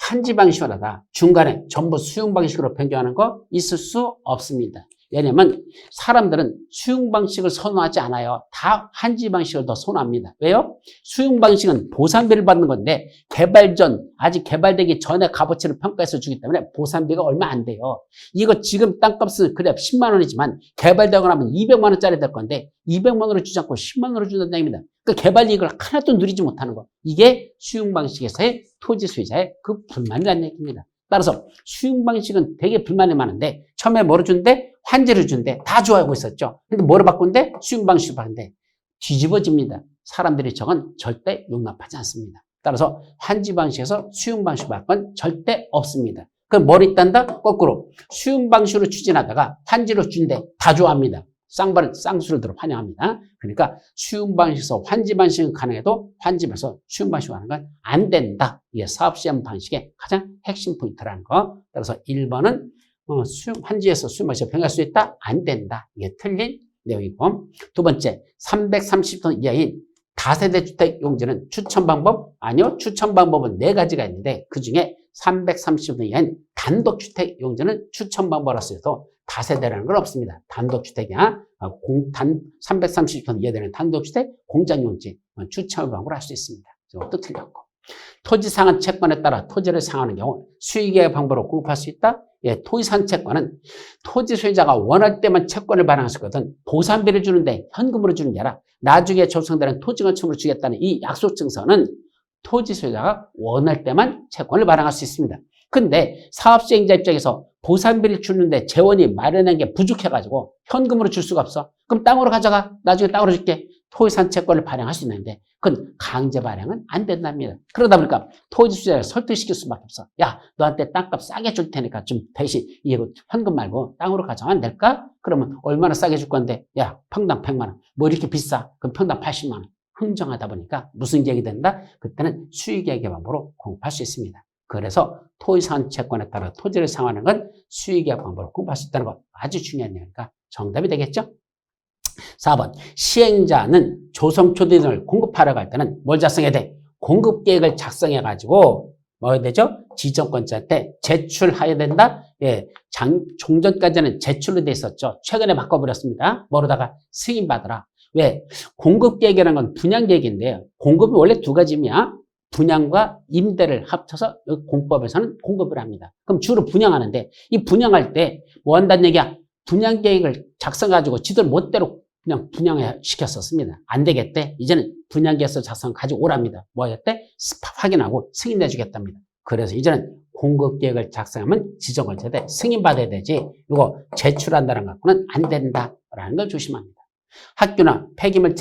환지 방식으로 하다가 중간에 전부 수용 방식으로 변경하는 거 있을 수 없습니다. 왜냐면 사람들은 수용 방식을 선호하지 않아요. 다 환지 방식을 더 선호합니다. 왜요? 수용 방식은 보상비를 받는 건데 개발 전, 아직 개발되기 전에 값어치를 평가해서 주기 때문에 보상비가 얼마 안 돼요. 이거 지금 땅값은 그래 10만 원이지만 개발되고 나면 200만 원짜리 될 건데 200만 원으로 주지 않고 10만 원으로 준다는 얘기입니다. 그 개발 이익을 하나도 누리지 못하는 거. 이게 수용 방식에서의 토지 소유자의 그 불만이라는 얘기입니다. 따라서 수용 방식은 되게 불만이 많은데 처음에 뭐를 준대? 환지를 준대. 다 좋아하고 있었죠. 근데 뭐를 바꾼대? 수용 방식을 바꾼대. 뒤집어집니다. 사람들이 저건 절대 용납하지 않습니다. 따라서 환지 방식에서 수용 방식을 바꾼 절대 없습니다. 그럼 뭘 있단다? 거꾸로 수용 방식으로 추진하다가 환지로 준대. 다 좋아합니다. 쌍수를 들어 환영합니다. 그러니까 수용 방식에서 환지 방식은 가능해도 환지에서 수용 방식으로 하는 건 안 된다. 이게 사업 시행 방식의 가장 핵심 포인트라는 거. 따라서 1번은 환지에서 수용 방식을 변경할 수 있다? 안 된다. 이게 틀린 내용이고. 두 번째, 330톤 이하인 다세대 주택 용지는 추천 방법? 아니요. 추천 방법은 4가지가 있는데 그 중에 330톤 이하인 단독주택 용지는 추천 방법으로서 해도 다세대라는 건 없습니다. 단독주택이야. 330톤 이하되는 단독주택, 공장용지 추천 방법으로 할 수 있습니다. 이것도 틀렸고. 토지 상한 채권에 따라 토지를 상하는 경우 수익의 방법으로 공급할 수 있다? 예, 토지 상한 채권은 토지 소유자가 원할 때만 채권을 발행할 수 있거든. 보상비를 주는데 현금으로 주는 게 아니라 나중에 조성되는 토지 건축물을 주겠다는 이 약속 증서는 토지 소유자가 원할 때만 채권을 발행할 수 있습니다. 근데 사업 시행자 입장에서 보상비를 주는데 재원이 마련한 게 부족해가지고 현금으로 줄 수가 없어. 그럼 땅으로 가져가. 나중에 땅으로 줄게. 토지산 채권을 발행할 수 있는데 그건 강제 발행은 안 된답니다. 그러다 보니까 토지 소유자를 설득시킬 수밖에 없어. 야, 너한테 땅값 싸게 줄 테니까 좀 대신 이거 현금 말고 땅으로 가져가면 안 될까? 그러면 얼마나 싸게 줄 건데? 야, 평당 100만 원. 뭐 이렇게 비싸? 그럼 평당 80만 원. 흥정하다 보니까 무슨 계획이 된다? 그때는 수익계획의 방법으로 공급할 수 있습니다. 그래서 토지산 채권에 따라 토지를 상환하는 건 수익계획 방법으로 공급할 수 있다는 거 아주 중요한 내용이니까 정답이 되겠죠? 4번 시행자는 조성초지 등을 공급하려고 할 때는 뭘 작성해야 돼? 공급계획을 작성해가지고 뭐 해야 되죠? 지정권자한테 제출해야 된다? 예, 종전까지는 제출로 돼 있었죠. 최근에 바꿔버렸습니다. 뭐로다가 승인받으라. 왜? 공급계획이라는 건 분양계획인데요. 공급이 원래 2가지입니다. 분양과 임대를 합쳐서 공법에서는 공급을 합니다. 그럼 주로 분양하는데 이 분양할 때 뭐 한다는 얘기야? 분양계획을 작성가지고 지들 멋대로 그냥 분양을 시켰었습니다. 안 되겠대. 이제는 분양계획서 작성 가지고 오랍니다. 뭐 하겠대? 스팟 확인하고 승인해 주겠답니다. 그래서 이제는 공급계획을 작성하면 지정권자한테 승인받아야 되지. 이거 제출한다는 갖고는 안 된다라는 걸 조심합니다. 학교나 폐기물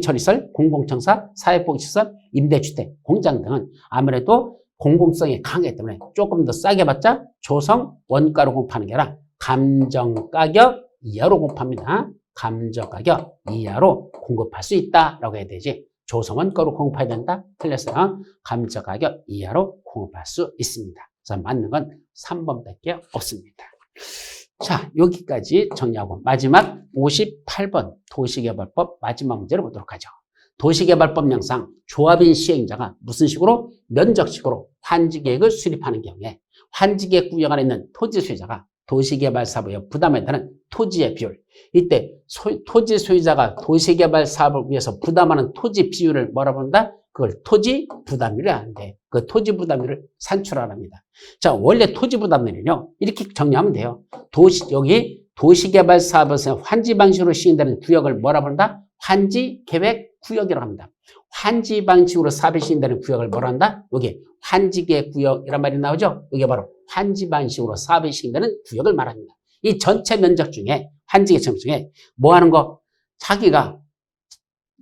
처리시설, 공공청사, 사회복지시설, 임대주택, 공장 등은 아무래도 공공성이 강하기 때문에 조금 더 싸게 받자 조성 원가로 공급하는 게 아니라 감정가격 이하로 공급합니다. 감정가격 이하로 공급할 수 있다라고 해야 되지. 조성 원가로 공급해야 된다? 틀렸어요. 감정가격 이하로 공급할 수 있습니다. 그래서 맞는 건 3번밖에 없습니다. 자, 여기까지 정리하고 마지막 58번 도시개발법 마지막 문제를 보도록 하죠. 도시개발법 영상 조합인 시행자가 무슨 식으로? 면적식으로 환지계획을 수립하는 경우에 환지계획 구역 안에 있는 토지 소유자가 도시개발 사업에 부담에 따른 토지의 비율. 이때 토지 소유자가 도시개발 사업을 위해서 부담하는 토지 비율을 뭐라 부른다? 그걸 토지 부담률이 하는데 그 토지 부담률을 산출하랍니다. 자, 원래 토지 부담률은요 이렇게 정리하면 돼요. 여기 도시개발 사업에서 환지 방식으로 시행되는 구역을 뭐라 부른다? 환지 계획 구역이라고 합니다. 환지 방식으로 사업이 시행되는 구역을 뭐라 한다? 여기 환지 계획 구역이란 말이 나오죠? 이게 바로 환지 방식으로 사업이 시행되는 구역을 말합니다. 이 전체 면적 중에 환지계 청중에 뭐 하는 거? 자기가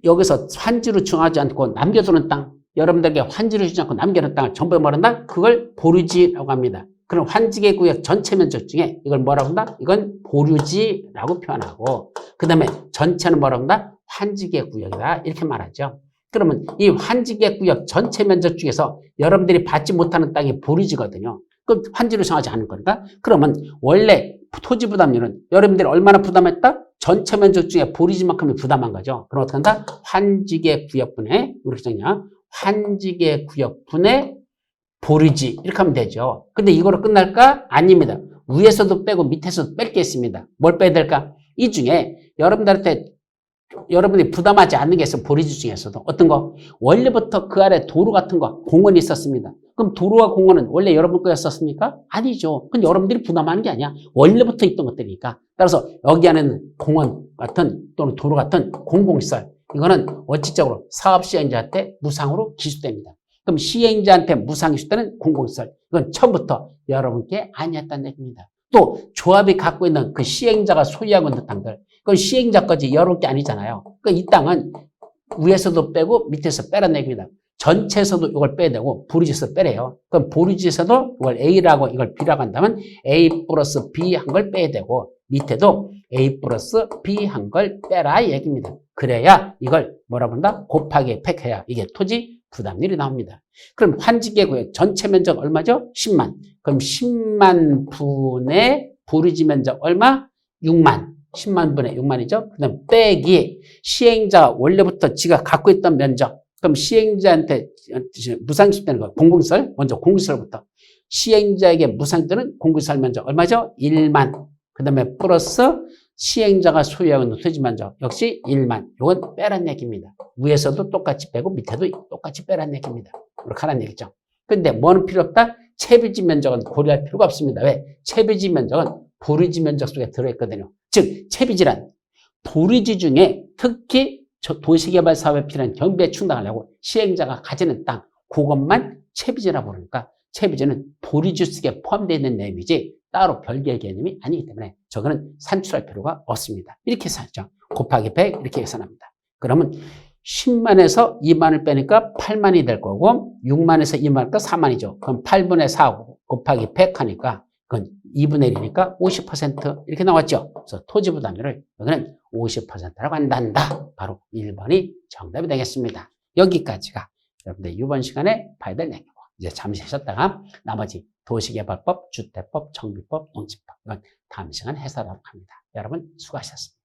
여기서 환지로 정하지 않고 남겨두는 땅, 여러분들에게 환지를 주지 않고 남겨놓은 땅을 전부 뭐란다? 그걸 보류지라고 합니다. 그럼 환지계 구역 전체 면적 중에 이걸 뭐라고 한다? 이건 보류지라고 표현하고, 그 다음에 전체는 뭐라고 한다? 환지계 구역이다. 이렇게 말하죠. 그러면 이 환지계 구역 전체 면적 중에서 여러분들이 받지 못하는 땅이 보류지거든요. 그 환지로 정하지 않을 거니까. 그러면 원래 토지 부담률은 여러분들이 얼마나 부담했다? 전체 면적 중에 보류지만큼이 부담한 거죠. 그럼 어떻게 한다? 환지계 구역분의, 이렇게 정리야. 환지계 구역분의 보류지. 이렇게 하면 되죠. 근데 이거로 끝날까? 아닙니다. 위에서도 빼고 밑에서도 뺄 게 있습니다. 뭘 빼야 될까? 이 중에 여러분들한테 여러분이 부담하지 않는 게 있어요. 보류지 중에서도. 어떤 거? 원래부터 그 아래 도로 같은 거, 공원이 있었습니다. 그럼 도로와 공원은 원래 여러분 거였었습니까? 아니죠. 근데 여러분들이 부담하는 게 아니야. 원래부터 있던 것들이니까. 따라서 여기 안에는 공원 같은 또는 도로 같은 공공시설, 이거는 원칙적으로 사업 시행자한테 무상으로 기수됩니다. 그럼 시행자한테 무상 기수되는 공공시설, 이건 처음부터 여러분께 아니었다는 얘기입니다. 또 조합이 갖고 있는 그 시행자가 소유하고 있는 땅들, 그건 시행자 거지 여러분께 아니잖아요. 그러니까 이 땅은 위에서도 빼고 밑에서 빼라는 얘기입니다. 전체에서도 이걸 빼야 되고 보류지에서 빼래요. 그럼 보류지에서도 이걸 A라고 이걸 B라고 한다면 A 플러스 B 한 걸 빼야 되고, 밑에도 A 플러스 B 한 걸 빼라 이 얘기입니다. 그래야 이걸 뭐라고 한다? 곱하기 100 해야 이게 토지 부담률이 나옵니다. 그럼 환지계 구역 전체 면적 얼마죠? 10만. 그럼 10만 분의 보류지 면적 얼마? 6만. 10만 분의 6만이죠. 그 다음 빼기 시행자가 원래부터 지가 갖고 있던 면적. 그럼 시행자한테 무상기수되는 거, 공공시설. 먼저 공공시설부터. 시행자에게 무상되는 공공시설 면적 얼마죠? 1만. 그 다음에 플러스 시행자가 소유하고 있는 토지 면적 역시 1만. 이건 빼란 얘기입니다. 위에서도 똑같이 빼고 밑에도 똑같이 빼란 얘기입니다. 그렇게 하라는 얘기죠. 근데 뭐는 필요 없다? 채비지 면적은 고려할 필요가 없습니다. 왜? 채비지 면적은 보류지 면적 속에 들어있거든요. 즉 채비지란 보류지 중에 특히 도시개발 사업에 필요한 경비에 충당하려고 시행자가 가지는 땅, 그것만 채비지라고 부르니까 채비지는 보류지 속에 포함되어 있는 내용이지 따로 별개의 개념이 아니기 때문에 저거는 산출할 필요가 없습니다. 이렇게 계산하죠. 곱하기 100 이렇게 계산합니다. 그러면 10만에서 2만을 빼니까 8만이 될 거고, 6만에서 2만이니까 4만이죠. 그럼 8분의 4 곱하기 100 하니까 그건 2분의 1이니까 50% 이렇게 나왔죠. 그래서 토지 부담률을 여기는 50%라고 한단다. 바로 1번이 정답이 되겠습니다. 여기까지가 여러분들 이번 시간에 봐야 될 내용이고, 이제 잠시 쉬었다가 나머지 도시개발법, 주택법, 정비법, 농지법, 이건 다음 시간에 해설하도록 합니다. 여러분 수고하셨습니다.